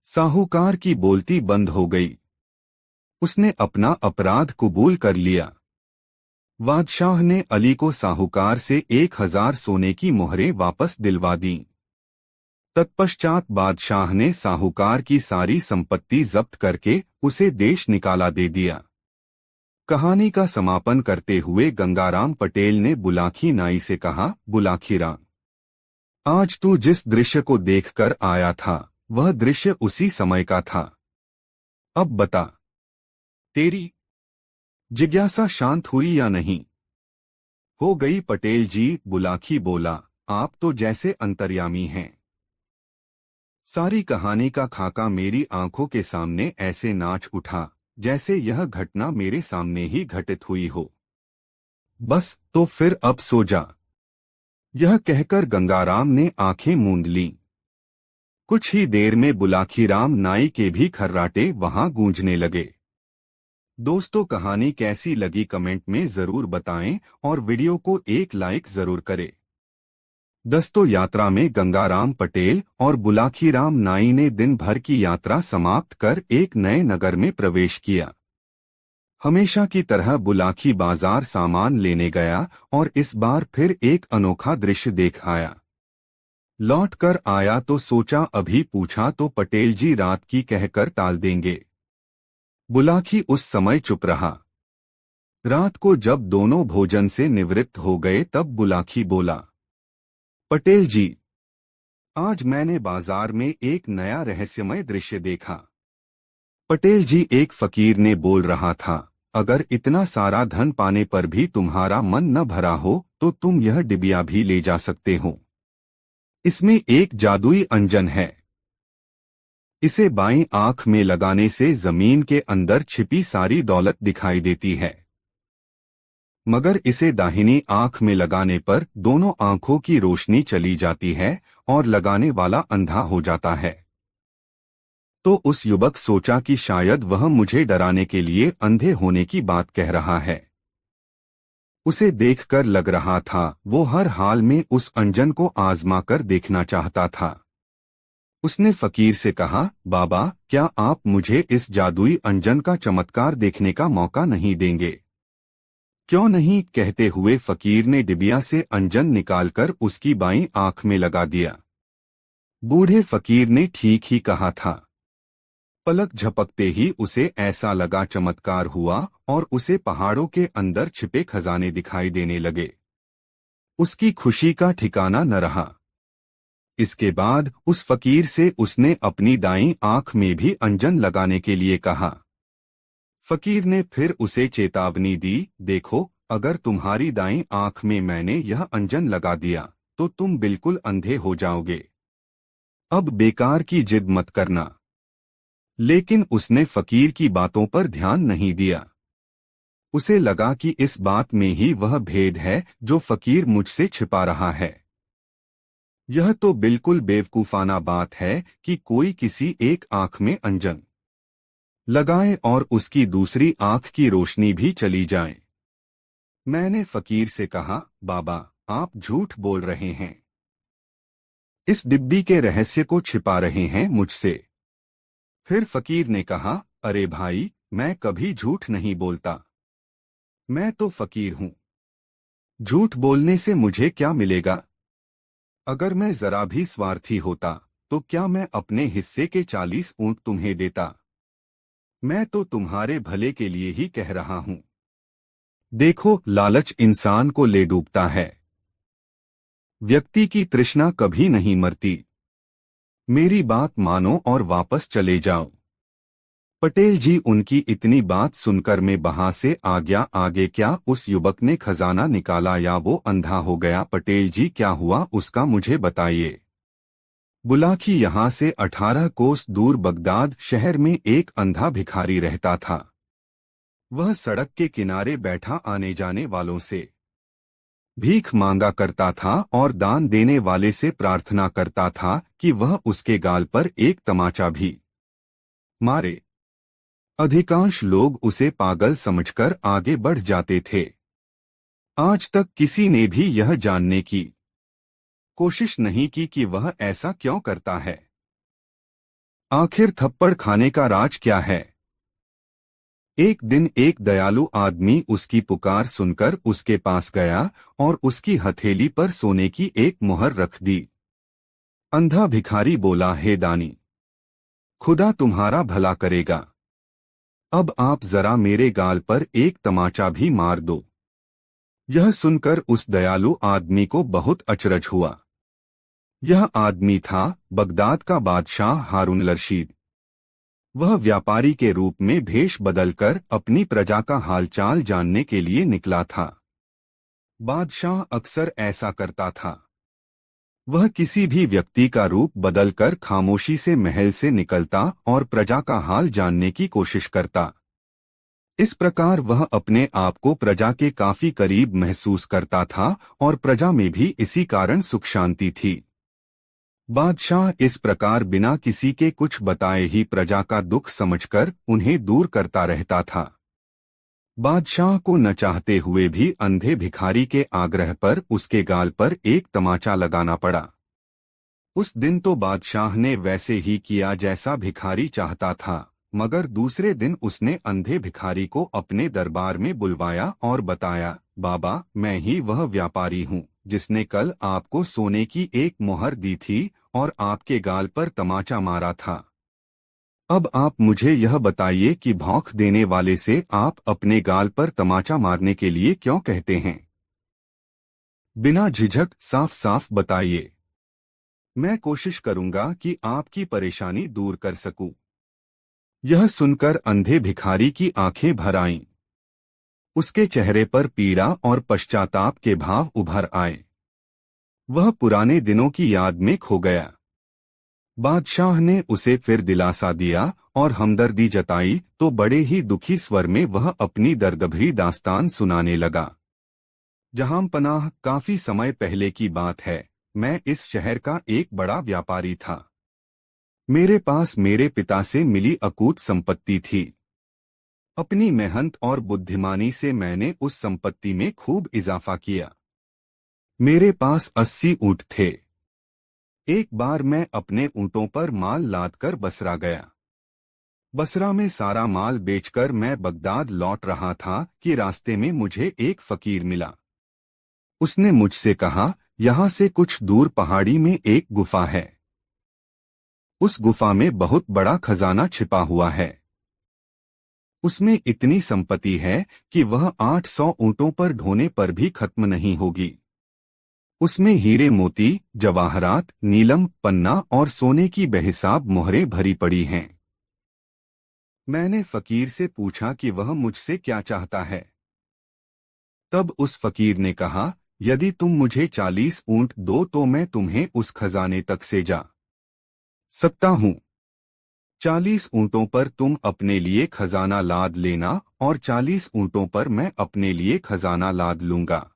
साहूकार की बोलती बंद हो गई। उसने अपना अपराध कबूल कर लिया। बादशाह ने अली को साहूकार से 1000 सोने की मोहरें वापस दिलवा दीं। तत्पश्चात बादशाह ने साहूकार की सारी संपत्ति जब्त करके उसे देश निकाला दे दिया। कहानी का समापन करते हुए गंगाराम पटेल ने बुलाकी नाई से कहा, बुलाकी राम, आज तू जिस दृश्य को देखकर आया था वह दृश्य उसी समय का था। अब बता, तेरी जिज्ञासा शांत हुई या नहीं? हो गई पटेल जी, बुलाकी बोला, आप तो जैसे अंतर्यामी हैं। सारी कहानी का खाका मेरी आंखों के सामने ऐसे नाच उठा जैसे यह घटना मेरे सामने ही घटित हुई हो। बस तो फिर अब सो जा। यह कहकर गंगाराम ने आंखें मूंद लीं। कुछ ही देर में बुलाखीराम नाई के भी खर्राटे वहां गूंजने लगे। दोस्तों, कहानी कैसी लगी कमेंट में जरूर बताएं और वीडियो को एक लाइक जरूर करें। दस्तों, यात्रा में गंगाराम पटेल और बुलाखीराम नाई ने दिन भर की यात्रा समाप्त कर एक नए नगर में प्रवेश किया। हमेशा की तरह बुलाखी बाजार सामान लेने गया और इस बार फिर एक अनोखा दृश्य देख आया। लौट कर आया तो सोचा अभी पूछा तो पटेल जी रात की कहकर टाल देंगे। बुलाखी उस समय चुप रहा। रात को जब दोनों भोजन से निवृत्त हो गए तब बुलाखी बोला, पटेल जी, आज मैंने बाजार में एक नया रहस्यमय दृश्य देखा। पटेल जी, एक फकीर ने बोल रहा था, अगर इतना सारा धन पाने पर भी तुम्हारा मन न भरा हो तो तुम यह डिबिया भी ले जा सकते हो। इसमें एक जादुई अंजन है। इसे बाईं आंख में लगाने से जमीन के अंदर छिपी सारी दौलत दिखाई देती है, मगर इसे दाहिनी आंख में लगाने पर दोनों आंखों की रोशनी चली जाती है और लगाने वाला अंधा हो जाता है। तो उस युवक सोचा कि शायद वह मुझे डराने के लिए अंधे होने की बात कह रहा है। उसे देखकर लग रहा था वो हर हाल में उस अंजन को आजमा कर देखना चाहता था। उसने फकीर से कहा, बाबा, क्या आप मुझे इस जादुई अंजन का चमत्कार देखने का मौका नहीं देंगे? क्यों नहीं, कहते हुए फकीर ने डिबिया से अंजन निकालकर उसकी बाईं आंख में लगा दिया। बूढ़े फकीर ने ठीक ही कहा था। पलक झपकते ही उसे ऐसा लगा चमत्कार हुआ और उसे पहाड़ों के अंदर छिपे खजाने दिखाई देने लगे। उसकी खुशी का ठिकाना न रहा। इसके बाद उस फकीर से उसने अपनी दाईं आंख में भी अंजन लगाने के लिए कहा। फकीर ने फिर उसे चेतावनी दी, देखो, अगर तुम्हारी दाईं आंख में मैंने यह अंजन लगा दिया तो तुम बिल्कुल अंधे हो जाओगे। अब बेकार की जिद मत करना। लेकिन उसने फकीर की बातों पर ध्यान नहीं दिया। उसे लगा कि इस बात में ही वह भेद है जो फकीर मुझसे छिपा रहा है। यह तो बिल्कुल बेवकूफाना बात है कि कोई किसी एक आंख में अंजन लगाए और उसकी दूसरी आंख की रोशनी भी चली जाए। मैंने फकीर से कहा, बाबा, आप झूठ बोल रहे हैं। इस डिब्बी के रहस्य को छिपा रहे हैं मुझसे। फिर फकीर ने कहा, अरे भाई, मैं कभी झूठ नहीं बोलता। मैं तो फकीर हूं। झूठ बोलने से मुझे क्या मिलेगा? अगर मैं जरा भी स्वार्थी होता तो क्या मैं अपने हिस्से के 40 ऊंट तुम्हें देता? मैं तो तुम्हारे भले के लिए ही कह रहा हूं। देखो, लालच इंसान को ले डूबता है। व्यक्ति की तृष्णा कभी नहीं मरती। मेरी बात मानो और वापस चले जाओ। पटेल जी, उनकी इतनी बात सुनकर मैं वहां से आ गया। आगे क्या? उस युवक ने खजाना निकाला या वो अंधा हो गया? पटेल जी, क्या हुआ उसका मुझे बताइए। बुलाकी यहाँ से 18 कोस दूर बगदाद शहर में एक अंधा भिखारी रहता था। वह सड़क के किनारे बैठा आने जाने वालों से भीख मांगा करता था और दान देने वाले से प्रार्थना करता था कि वह उसके गाल पर एक तमाचा भी मारे। अधिकांश लोग उसे पागल समझकर आगे बढ़ जाते थे। आज तक किसी ने भी यह जानने की कोशिश नहीं की कि वह ऐसा क्यों करता है। आखिर थप्पड़ खाने का राज क्या है? एक दिन एक दयालु आदमी उसकी पुकार सुनकर उसके पास गया और उसकी हथेली पर सोने की एक मुहर रख दी। अंधा भिखारी बोला, हे दानी, खुदा तुम्हारा भला करेगा। अब आप जरा मेरे गाल पर एक तमाचा भी मार दो। यह सुनकर उस दयालु आदमी को बहुत अचरज हुआ। यह आदमी था बगदाद का बादशाह हारून रशीद। वह व्यापारी के रूप में भेष बदलकर अपनी प्रजा का हालचाल जानने के लिए निकला था। बादशाह अक्सर ऐसा करता था। वह किसी भी व्यक्ति का रूप बदलकर खामोशी से महल से निकलता और प्रजा का हाल जानने की कोशिश करता। इस प्रकार वह अपने आप को प्रजा के काफी करीब महसूस करता था और प्रजा में भी इसी कारण सुख शांति थी। बादशाह इस प्रकार बिना किसी के कुछ बताए ही प्रजा का दुख समझकर उन्हें दूर करता रहता था। बादशाह को न चाहते हुए भी अंधे भिखारी के आग्रह पर उसके गाल पर एक तमाचा लगाना पड़ा। उस दिन तो बादशाह ने वैसे ही किया जैसा भिखारी चाहता था, मगर दूसरे दिन उसने अंधे भिखारी को अपने दरबार में बुलवाया और बताया, बाबा, मैं ही वह व्यापारी हूँ जिसने कल आपको सोने की एक मुहर दी थी और आपके गाल पर तमाचा मारा था। अब आप मुझे यह बताइए कि भौंक देने वाले से आप अपने गाल पर तमाचा मारने के लिए क्यों कहते हैं? बिना झिझक साफ साफ बताइए। मैं कोशिश करूंगा कि आपकी परेशानी दूर कर सकूं। यह सुनकर अंधे भिखारी की आंखें भर आईं। उसके चेहरे पर पीड़ा और पश्चाताप के भाव उभर आए। वह पुराने दिनों की याद में खो गया। बादशाह ने उसे फिर दिलासा दिया और हमदर्दी जताई तो बड़े ही दुखी स्वर में वह अपनी दर्दभरी दास्तान सुनाने लगा। जहांपनाह, काफी समय पहले की बात है। मैं इस शहर का एक बड़ा व्यापारी था। मेरे पास मेरे पिता से मिली अकूत संपत्ति थी। अपनी मेहनत और बुद्धिमानी से मैंने उस संपत्ति में खूब इजाफा किया। मेरे पास 80 ऊंट थे। एक बार मैं अपने ऊंटों पर माल लादकर बसरा गया। बसरा में सारा माल बेचकर मैं बगदाद लौट रहा था कि रास्ते में मुझे एक फकीर मिला। उसने मुझसे कहा, यहाँ से कुछ दूर पहाड़ी में एक गुफा है। उस गुफा में बहुत बड़ा खजाना छिपा हुआ है। उसमें इतनी संपत्ति है कि वह 800 ऊंटों पर ढोने पर भी खत्म नहीं होगी। उसमें हीरे मोती, जवाहरात, नीलम, पन्ना और सोने की बेहिसाब मोहरें भरी पड़ी हैं। मैंने फकीर से पूछा कि वह मुझसे क्या चाहता है। तब उस फकीर ने कहा, यदि तुम मुझे 40 ऊंट दो तो मैं तुम्हें उस खजाने तक से जा सकता हूँ। 40 ऊंटों पर तुम अपने लिए खजाना लाद लेना और 40 ऊंटों पर मैं अपने लिए खजाना लाद लूंगा।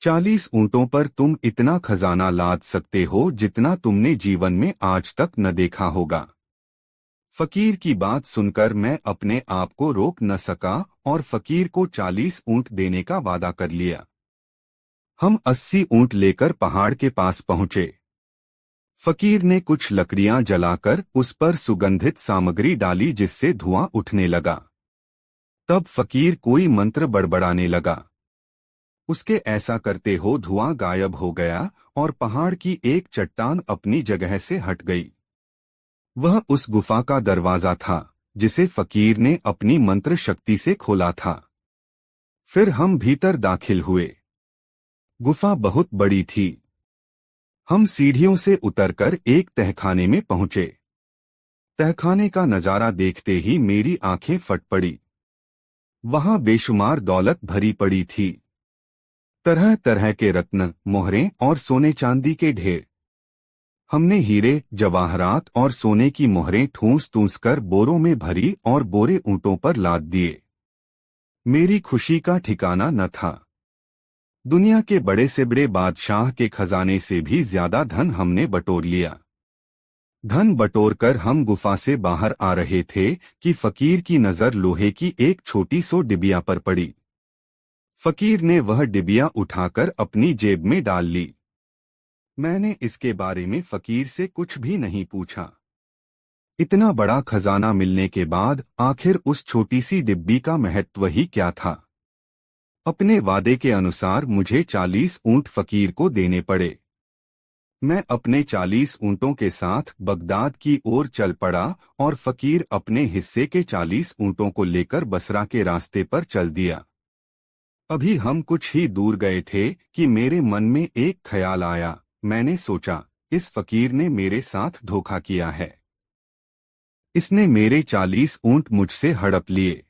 40 ऊंटों पर तुम इतना खजाना लाद सकते हो जितना तुमने जीवन में आज तक न देखा होगा। फकीर की बात सुनकर मैं अपने आप को रोक न सका और फकीर को 40 ऊंट देने का वादा कर लिया। हम 80 ऊंट लेकर पहाड़ के पास पहुंचे। फकीर ने कुछ लकड़ियां जलाकर उस पर सुगंधित सामग्री डाली जिससे धुआं उठने लगा। तब फकीर कोई मंत्र बड़बड़ाने लगा। उसके ऐसा करते हो धुआं गायब हो गया और पहाड़ की एक चट्टान अपनी जगह से हट गई। वह उस गुफा का दरवाजा था जिसे फकीर ने अपनी मंत्र शक्ति से खोला था। फिर हम भीतर दाखिल हुए। गुफा बहुत बड़ी थी। हम सीढ़ियों से उतरकर एक तहखाने में पहुंचे। तहखाने का नजारा देखते ही मेरी आंखें फट पड़ी। वहां बेशुमार दौलत भरी पड़ी थी। तरह तरह के रत्न, मोहरें और सोने चांदी के ढेर। हमने हीरे, जवाहरात और सोने की मोहरें ठूंस ठूंस कर बोरों में भरी और बोरे ऊंटों पर लाद दिए। मेरी खुशी का ठिकाना न था। दुनिया के बड़े से बड़े बादशाह के खजाने से भी ज्यादा धन हमने बटोर लिया। धन बटोरकर हम गुफा से बाहर आ रहे थे कि फकीर की नजर लोहे की एक छोटी सी डिबिया पर पड़ी। फकीर ने वह डिबिया उठाकर अपनी जेब में डाल ली। मैंने इसके बारे में फकीर से कुछ भी नहीं पूछा। इतना बड़ा खजाना मिलने के बाद आखिर उस छोटी सी डिब्बी का महत्व ही क्या था। अपने वादे के अनुसार मुझे 40 ऊंट फकीर को देने पड़े। मैं अपने 40 ऊंटों के साथ बगदाद की ओर चल पड़ा और फकीर अपने हिस्से के 40 ऊंटों को लेकर बसरा के रास्ते पर चल दिया। अभी हम कुछ ही दूर गए थे कि मेरे मन में एक ख्याल आया। मैंने सोचा, इस फकीर ने मेरे साथ धोखा किया है। इसने मेरे 40 ऊंट मुझसे हड़प लिए।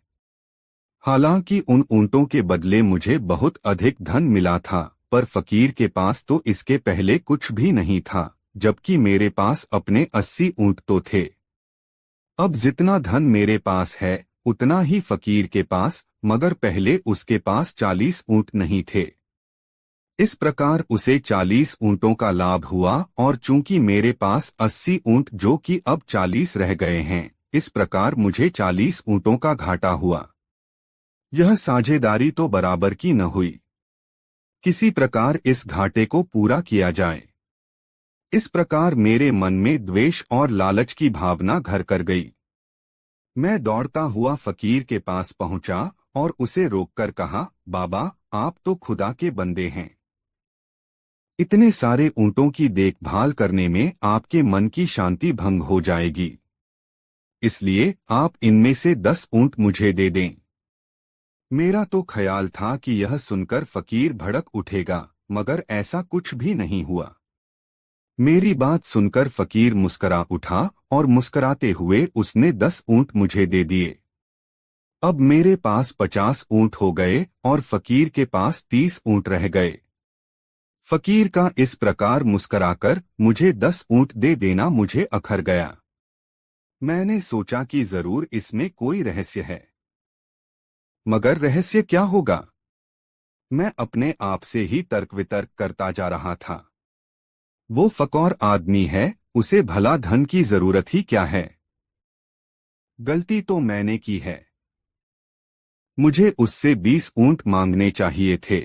हालांकि उन ऊंटों के बदले मुझे बहुत अधिक धन मिला था, पर फकीर के पास तो इसके पहले कुछ भी नहीं था, जबकि मेरे पास अपने 80 ऊंट तो थे। अब जितना धन मेरे पास है उतना ही फकीर के पास, मगर पहले उसके पास 40 ऊंट नहीं थे। इस प्रकार उसे 40 ऊंटों का लाभ हुआ और चूंकि मेरे पास 80 ऊंट जो कि अब 40 रह गए हैं, इस प्रकार मुझे 40 ऊंटों का घाटा हुआ। यह साझेदारी तो बराबर की न हुई। किसी प्रकार इस घाटे को पूरा किया जाए। इस प्रकार मेरे मन में द्वेष और लालच की भावना घर कर गई। मैं दौड़ता हुआ फकीर के पास पहुंचा और उसे रोककर कहा, बाबा, आप तो खुदा के बंदे हैं। इतने सारे ऊंटों की देखभाल करने में आपके मन की शांति भंग हो जाएगी। इसलिए आप इनमें से 10 ऊंट मुझे दे दें। मेरा तो ख्याल था कि यह सुनकर फकीर भड़क उठेगा, मगर ऐसा कुछ भी नहीं हुआ। मेरी बात सुनकर फकीर मुस्करा उठा और मुस्कराते हुए उसने 10 ऊंट मुझे दे दिए। अब मेरे पास 50 ऊंट हो गए और फकीर के पास 30 ऊंट रह गए। फकीर का इस प्रकार मुस्कराकर मुझे 10 ऊंट दे देना मुझे अखर गया। मैंने सोचा कि जरूर इसमें कोई रहस्य है। मगर रहस्य क्या होगा? मैं अपने आप से ही तर्क वितर्क करता जा रहा था। वो फकीर आदमी है, उसे भला धन की जरूरत ही क्या है? गलती तो मैंने की है। मुझे उससे 20 ऊंट मांगने चाहिए थे।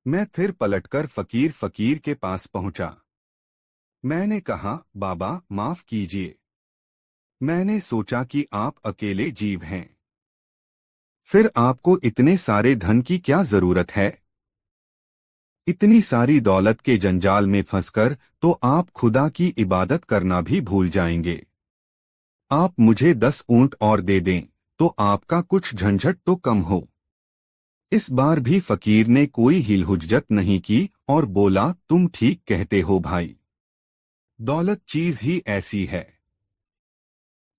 मैं फिर पलटकर फकीर के पास पहुंचा। मैंने कहा, बाबा, माफ कीजिए। मैंने सोचा कि आप अकेले जीव हैं। फिर आपको इतने सारे धन की क्या जरूरत है? इतनी सारी दौलत के जंजाल में फंसकर तो आप खुदा की इबादत करना भी भूल जाएंगे। आप मुझे 10 ऊंट और दे दें तो आपका कुछ झंझट तो कम हो। इस बार भी फकीर ने कोई हिलहुज्जत नहीं की और बोला, तुम ठीक कहते हो भाई। दौलत चीज ही ऐसी है,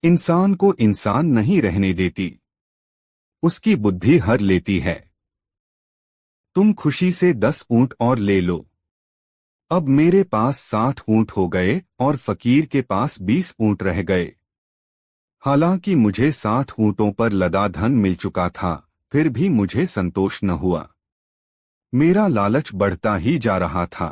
इंसान को इंसान नहीं रहने देती, उसकी बुद्धि हर लेती है। तुम खुशी से 10 ऊंट और ले लो। अब मेरे पास 60 ऊंट हो गए और फकीर के पास 20 ऊंट रह गए। हालांकि मुझे 60 ऊंटों पर लदा धन मिल चुका था, फिर भी मुझे संतोष न हुआ। मेरा लालच बढ़ता ही जा रहा था।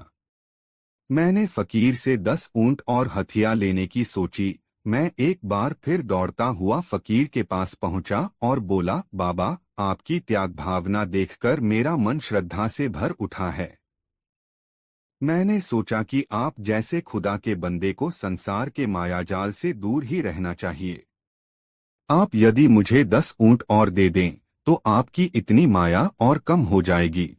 मैंने फकीर से 10 ऊंट और हथिया लेने की सोची। मैं एक बार फिर दौड़ता हुआ फकीर के पास पहुंचा और बोला, बाबा, आपकी त्याग भावना देखकर मेरा मन श्रद्धा से भर उठा है। मैंने सोचा कि आप जैसे खुदा के बंदे को संसार के मायाजाल से दूर ही रहना चाहिए। आप यदि मुझे 10 ऊंट और दे दें तो आपकी इतनी माया और कम हो जाएगी।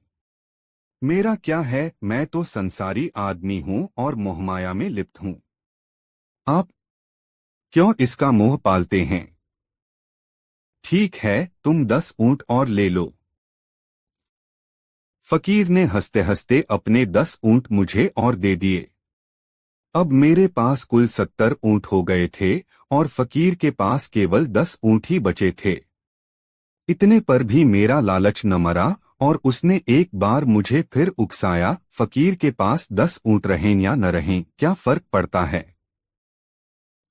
मेरा क्या है, मैं तो संसारी आदमी हूं और मोहमाया में लिप्त हूं। आप क्यों इसका मोह पालते हैं? ठीक है, तुम 10 ऊंट और ले लो। फकीर ने हंसते हंसते अपने 10 ऊंट मुझे और दे दिए। अब मेरे पास कुल 70 ऊंट हो गए थे और फकीर के पास केवल 10 ऊंट ही बचे थे। इतने पर भी मेरा लालच न मरा और उसने एक बार मुझे फिर उकसाया, फकीर के पास 10 ऊंट रहें या न रहें, क्या फर्क पड़ता है?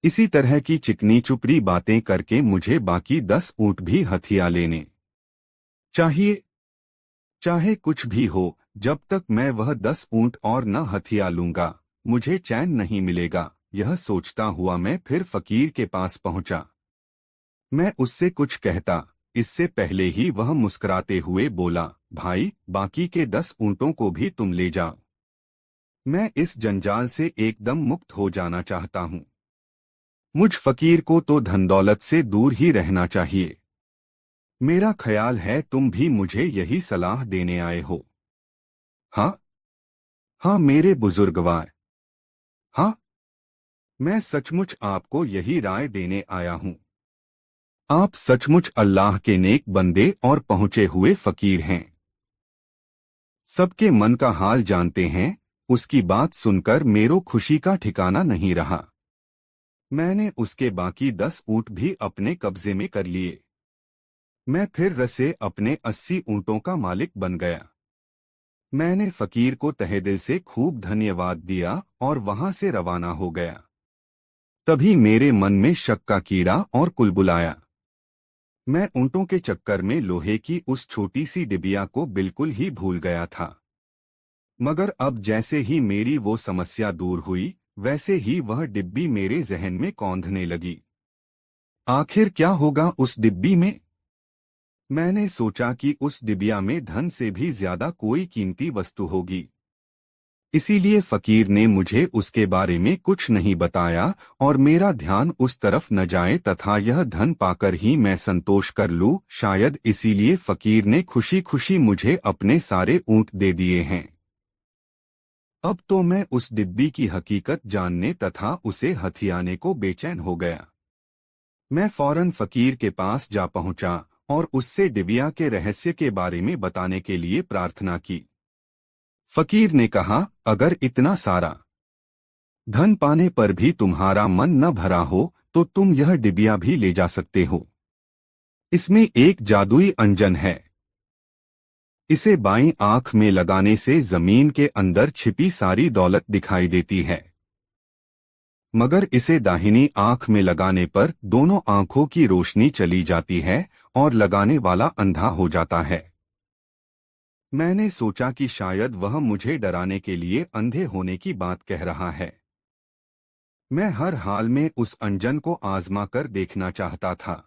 इसी तरह की चिकनी चुपड़ी बातें करके मुझे बाकी 10 ऊंट भी हथिया लेने चाहिए। चाहे कुछ भी हो, जब तक मैं वह 10 ऊंट और न हथिया लूंगा, मुझे चैन नहीं मिलेगा। यह सोचता हुआ मैं फिर फकीर के पास पहुंचा। मैं उससे कुछ कहता, इससे पहले ही वह मुस्कुराते हुए बोला, भाई, बाकी के 10 ऊंटों को भी तुम ले जाओ। मैं इस जंजाल से एकदम मुक्त हो जाना चाहता हूं। मुझ फकीर को तो धन दौलत से दूर ही रहना चाहिए। मेरा ख्याल है तुम भी मुझे यही सलाह देने आए हो। हाँ हाँ मेरे बुजुर्गवार, हाँ, मैं सचमुच आपको यही राय देने आया हूँ। आप सचमुच अल्लाह के नेक बंदे और पहुंचे हुए फकीर हैं। सबके मन का हाल जानते हैं। उसकी बात सुनकर मेरो खुशी का ठिकाना नहीं रहा। मैंने उसके बाकी 10 ऊँट भी अपने कब्जे में कर लिए। मैं फिर रसे अपने 80 ऊँटों का मालिक बन गया। मैंने फकीर को तहे दिल से खूब धन्यवाद दिया और वहां से रवाना हो गया। तभी मेरे मन में शक का कीड़ा और कुलबुलाया। मैं ऊँटों के चक्कर में लोहे की उस छोटी सी डिबिया को बिल्कुल ही भूल गया था। मगर अब जैसे ही मेरी वो समस्या दूर हुई, वैसे ही वह डिब्बी मेरे जहन में कौंधने लगी। आखिर क्या होगा उस डिब्बी में? मैंने सोचा कि उस डिबिया में धन से भी ज्यादा कोई कीमती वस्तु होगी। इसीलिए फकीर ने मुझे उसके बारे में कुछ नहीं बताया और मेरा ध्यान उस तरफ न जाए तथा यह धन पाकर ही मैं संतोष कर लूं। शायद इसीलिए फकीर ने खुशी खुशी मुझे अपने सारे ऊँट दे दिए हैं। अब तो मैं उस डिब्बी की हकीकत जानने तथा उसे हथियाने को बेचैन हो गया। मैं फौरन फकीर के पास जा पहुंचा और उससे डिबिया के रहस्य के बारे में बताने के लिए प्रार्थना की। फकीर ने कहा, अगर इतना सारा धन पाने पर भी तुम्हारा मन न भरा हो तो तुम यह डिबिया भी ले जा सकते हो। इसमें एक जादुई अंजन है। इसे बाईं आंख में लगाने से जमीन के अंदर छिपी सारी दौलत दिखाई देती है, मगर इसे दाहिनी आंख में लगाने पर दोनों आंखों की रोशनी चली जाती है और लगाने वाला अंधा हो जाता है। मैंने सोचा कि शायद वह मुझे डराने के लिए अंधे होने की बात कह रहा है। मैं हर हाल में उस अंजन को आजमा कर देखना चाहता था।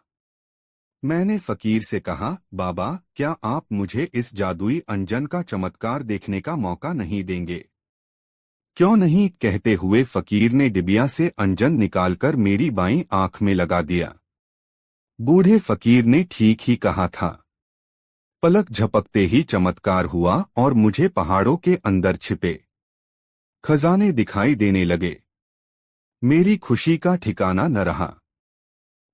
मैंने फकीर से कहा, बाबा, क्या आप मुझे इस जादुई अंजन का चमत्कार देखने का मौका नहीं देंगे? क्यों नहीं, कहते हुए फकीर ने डिबिया से अंजन निकालकर मेरी बाईं आंख में लगा दिया। बूढ़े फकीर ने ठीक ही कहा था। पलक झपकते ही चमत्कार हुआ और मुझे पहाड़ों के अंदर छिपे खजाने दिखाई देने लगे। मेरी खुशी का ठिकाना न रहा।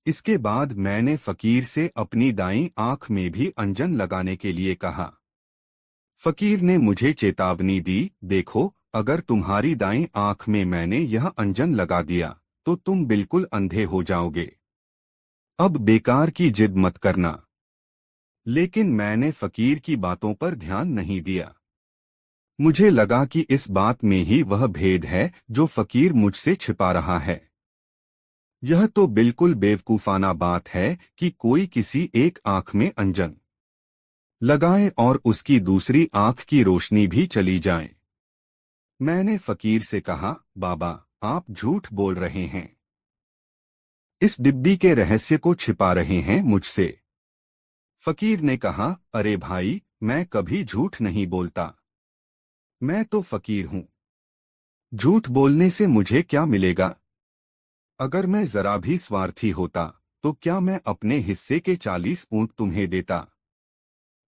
इसके बाद मैंने फकीर से अपनी दाईं आंख में भी अंजन लगाने के लिए कहा। फकीर ने मुझे चेतावनी दी, देखो, अगर तुम्हारी दाईं आंख में मैंने यह अंजन लगा दिया तो तुम बिल्कुल अंधे हो जाओगे। अब बेकार की जिद मत करना। लेकिन मैंने फकीर की बातों पर ध्यान नहीं दिया। मुझे लगा कि इस बात में ही वह भेद है जो फकीर मुझसे छिपा रहा है। यह तो बिल्कुल बेवकूफाना बात है कि कोई किसी एक आंख में अंजन लगाए और उसकी दूसरी आंख की रोशनी भी चली जाए। मैंने फकीर से कहा, बाबा, आप झूठ बोल रहे हैं। इस डिब्बी के रहस्य को छिपा रहे हैं मुझसे। फकीर ने कहा, अरे भाई, मैं कभी झूठ नहीं बोलता। मैं तो फकीर हूं। झूठ बोलने से मुझे क्या मिलेगा? अगर मैं जरा भी स्वार्थी होता तो क्या मैं अपने हिस्से के 40 ऊंट तुम्हें देता?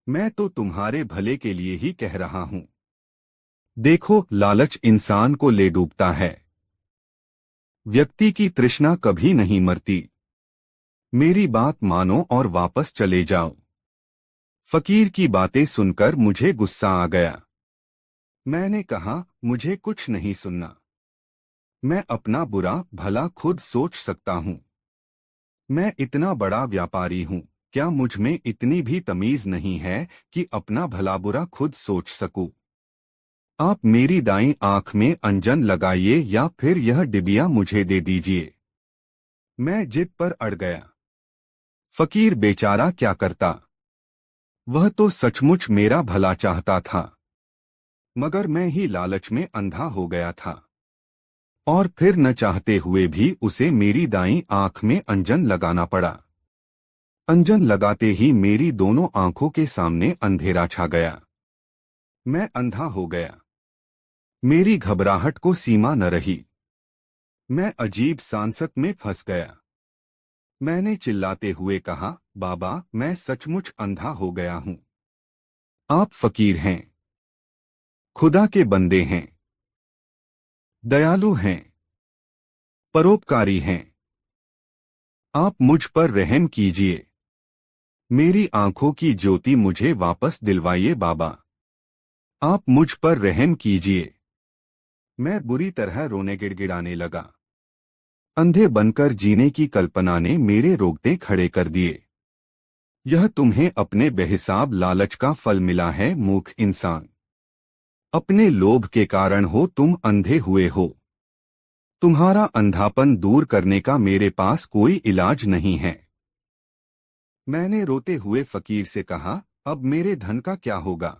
मैं तो तुम्हारे भले के लिए ही कह रहा हूं। देखो, लालच इंसान को ले डूबता है। व्यक्ति की तृष्णा कभी नहीं मरती। मेरी बात मानो और वापस चले जाओ। फकीर की बातें सुनकर मुझे गुस्सा आ गया। मैंने कहा, मुझे कुछ नहीं सुनना। मैं अपना बुरा भला खुद सोच सकता हूं। मैं इतना बड़ा व्यापारी हूं, क्या मुझ में इतनी भी तमीज नहीं है कि अपना भला बुरा खुद सोच सकूं? आप मेरी दाईं आंख में अंजन लगाइए या फिर यह डिबिया मुझे दे दीजिए। मैं जिद पर अड़ गया। फकीर बेचारा क्या करता? वह तो सचमुच मेरा भला चाहता था, मगर मैं ही लालच में अंधा हो गया था और फिर न चाहते हुए भी उसे मेरी दाईं आंख में अंजन लगाना पड़ा। अंजन लगाते ही मेरी दोनों आंखों के सामने अंधेरा छा गया। मैं अंधा हो गया। मेरी घबराहट को सीमा न रही। मैं अजीब सांसत में फंस गया। मैंने चिल्लाते हुए कहा, बाबा मैं सचमुच अंधा हो गया हूं। आप फकीर हैं, खुदा के बंदे हैं, दयालु हैं, परोपकारी हैं। आप मुझ पर रहम कीजिए। मेरी आंखों की ज्योति मुझे वापस दिलवाइए बाबा। आप मुझ पर रहम कीजिए। मैं बुरी तरह रोने गिड़गिड़ाने लगा। अंधे बनकर जीने की कल्पना ने मेरे रोंगटे खड़े कर दिए। यह तुम्हें अपने बेहिसाब लालच का फल मिला है मूर्ख इंसान। अपने लोभ के कारण हो तुम अंधे हुए हो। तुम्हारा अंधापन दूर करने का मेरे पास कोई इलाज नहीं है। मैंने रोते हुए फकीर से कहा, अब मेरे धन का क्या होगा?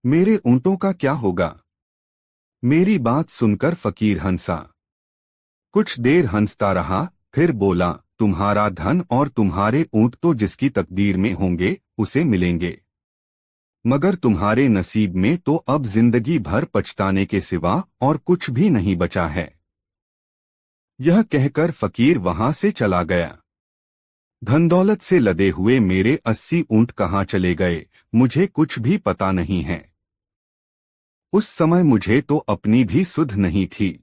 मेरे ऊंटों का क्या होगा? मेरी बात सुनकर फकीर हंसा। कुछ देर हंसता रहा, फिर बोला, तुम्हारा धन और तुम्हारे ऊंट तो जिसकी तकदीर में होंगे उसे मिलेंगे, मगर तुम्हारे नसीब में तो अब जिंदगी भर पछताने के सिवा और कुछ भी नहीं बचा है। यह कहकर फकीर वहां से चला गया। धन दौलत से लदे हुए मेरे 80 ऊंट कहाँ चले गए, मुझे कुछ भी पता नहीं है। उस समय मुझे तो अपनी भी सुध नहीं थी।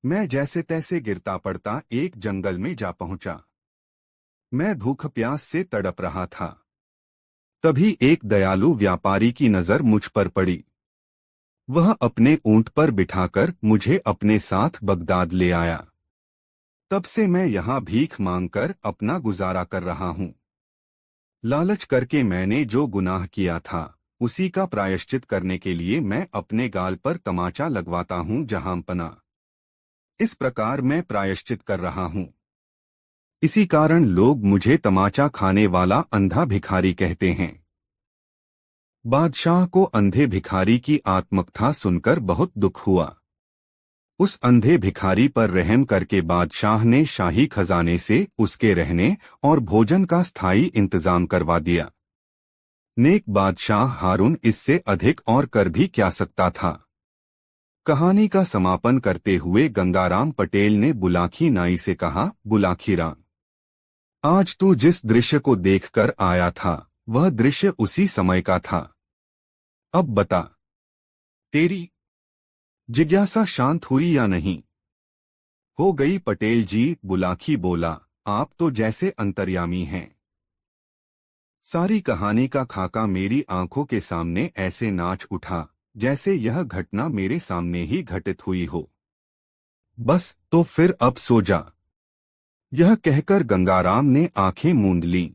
मैं जैसे तैसे गिरता पड़ता एक जंगल में जा पहुंचा। मैं भूख प्यास से तड़प रहा था। तभी एक दयालु व्यापारी की नजर मुझ पर पड़ी। वह अपने ऊंट पर बिठाकर मुझे अपने साथ बगदाद ले आया। तब से मैं यहाँ भीख मांगकर अपना गुजारा कर रहा हूँ। लालच करके मैंने जो गुनाह किया था उसी का प्रायश्चित करने के लिए मैं अपने गाल पर तमाचा लगवाता हूँ जहांपना। इस प्रकार मैं प्रायश्चित कर रहा हूँ। इसी कारण लोग मुझे तमाचा खाने वाला अंधा भिखारी कहते हैं। बादशाह को अंधे भिखारी की आत्मकथा सुनकर बहुत दुख हुआ। उस अंधे भिखारी पर रहम करके बादशाह ने शाही खजाने से उसके रहने और भोजन का स्थायी इंतजाम करवा दिया। नेक बादशाह हारून इससे अधिक और कर भी क्या सकता था। कहानी का समापन करते हुए गंगाराम पटेल ने बुलाकी नाई से कहा, बुलाकी राम, आज तू जिस दृश्य को देखकर आया था वह दृश्य उसी समय का था। अब बता, तेरी जिज्ञासा शांत हुई या नहीं? हो गई पटेल जी, बुलाकी बोला, आप तो जैसे अंतर्यामी हैं। सारी कहानी का खाका मेरी आंखों के सामने ऐसे नाच उठा जैसे यह घटना मेरे सामने ही घटित हुई हो। बस तो फिर अब सो जा। यह कहकर गंगाराम ने आंखें मूंद लीं।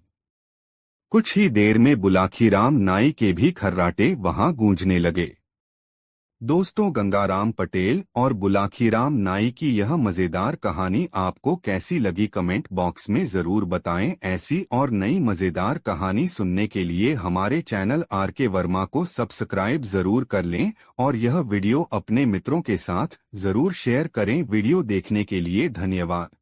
कुछ ही देर में बुलाखीराम नाई के भी खर्राटे वहां गूंजने लगे। दोस्तों, गंगाराम पटेल और बुलाखीराम नाई की यह मजेदार कहानी आपको कैसी लगी कमेंट बॉक्स में जरूर बताएं। ऐसी और नई मजेदार कहानी सुनने के लिए हमारे चैनल आरके वर्मा को सब्सक्राइब जरूर कर लें और यह वीडियो अपने मित्रों के साथ जरूर शेयर करें। वीडियो देखने के लिए धन्यवाद।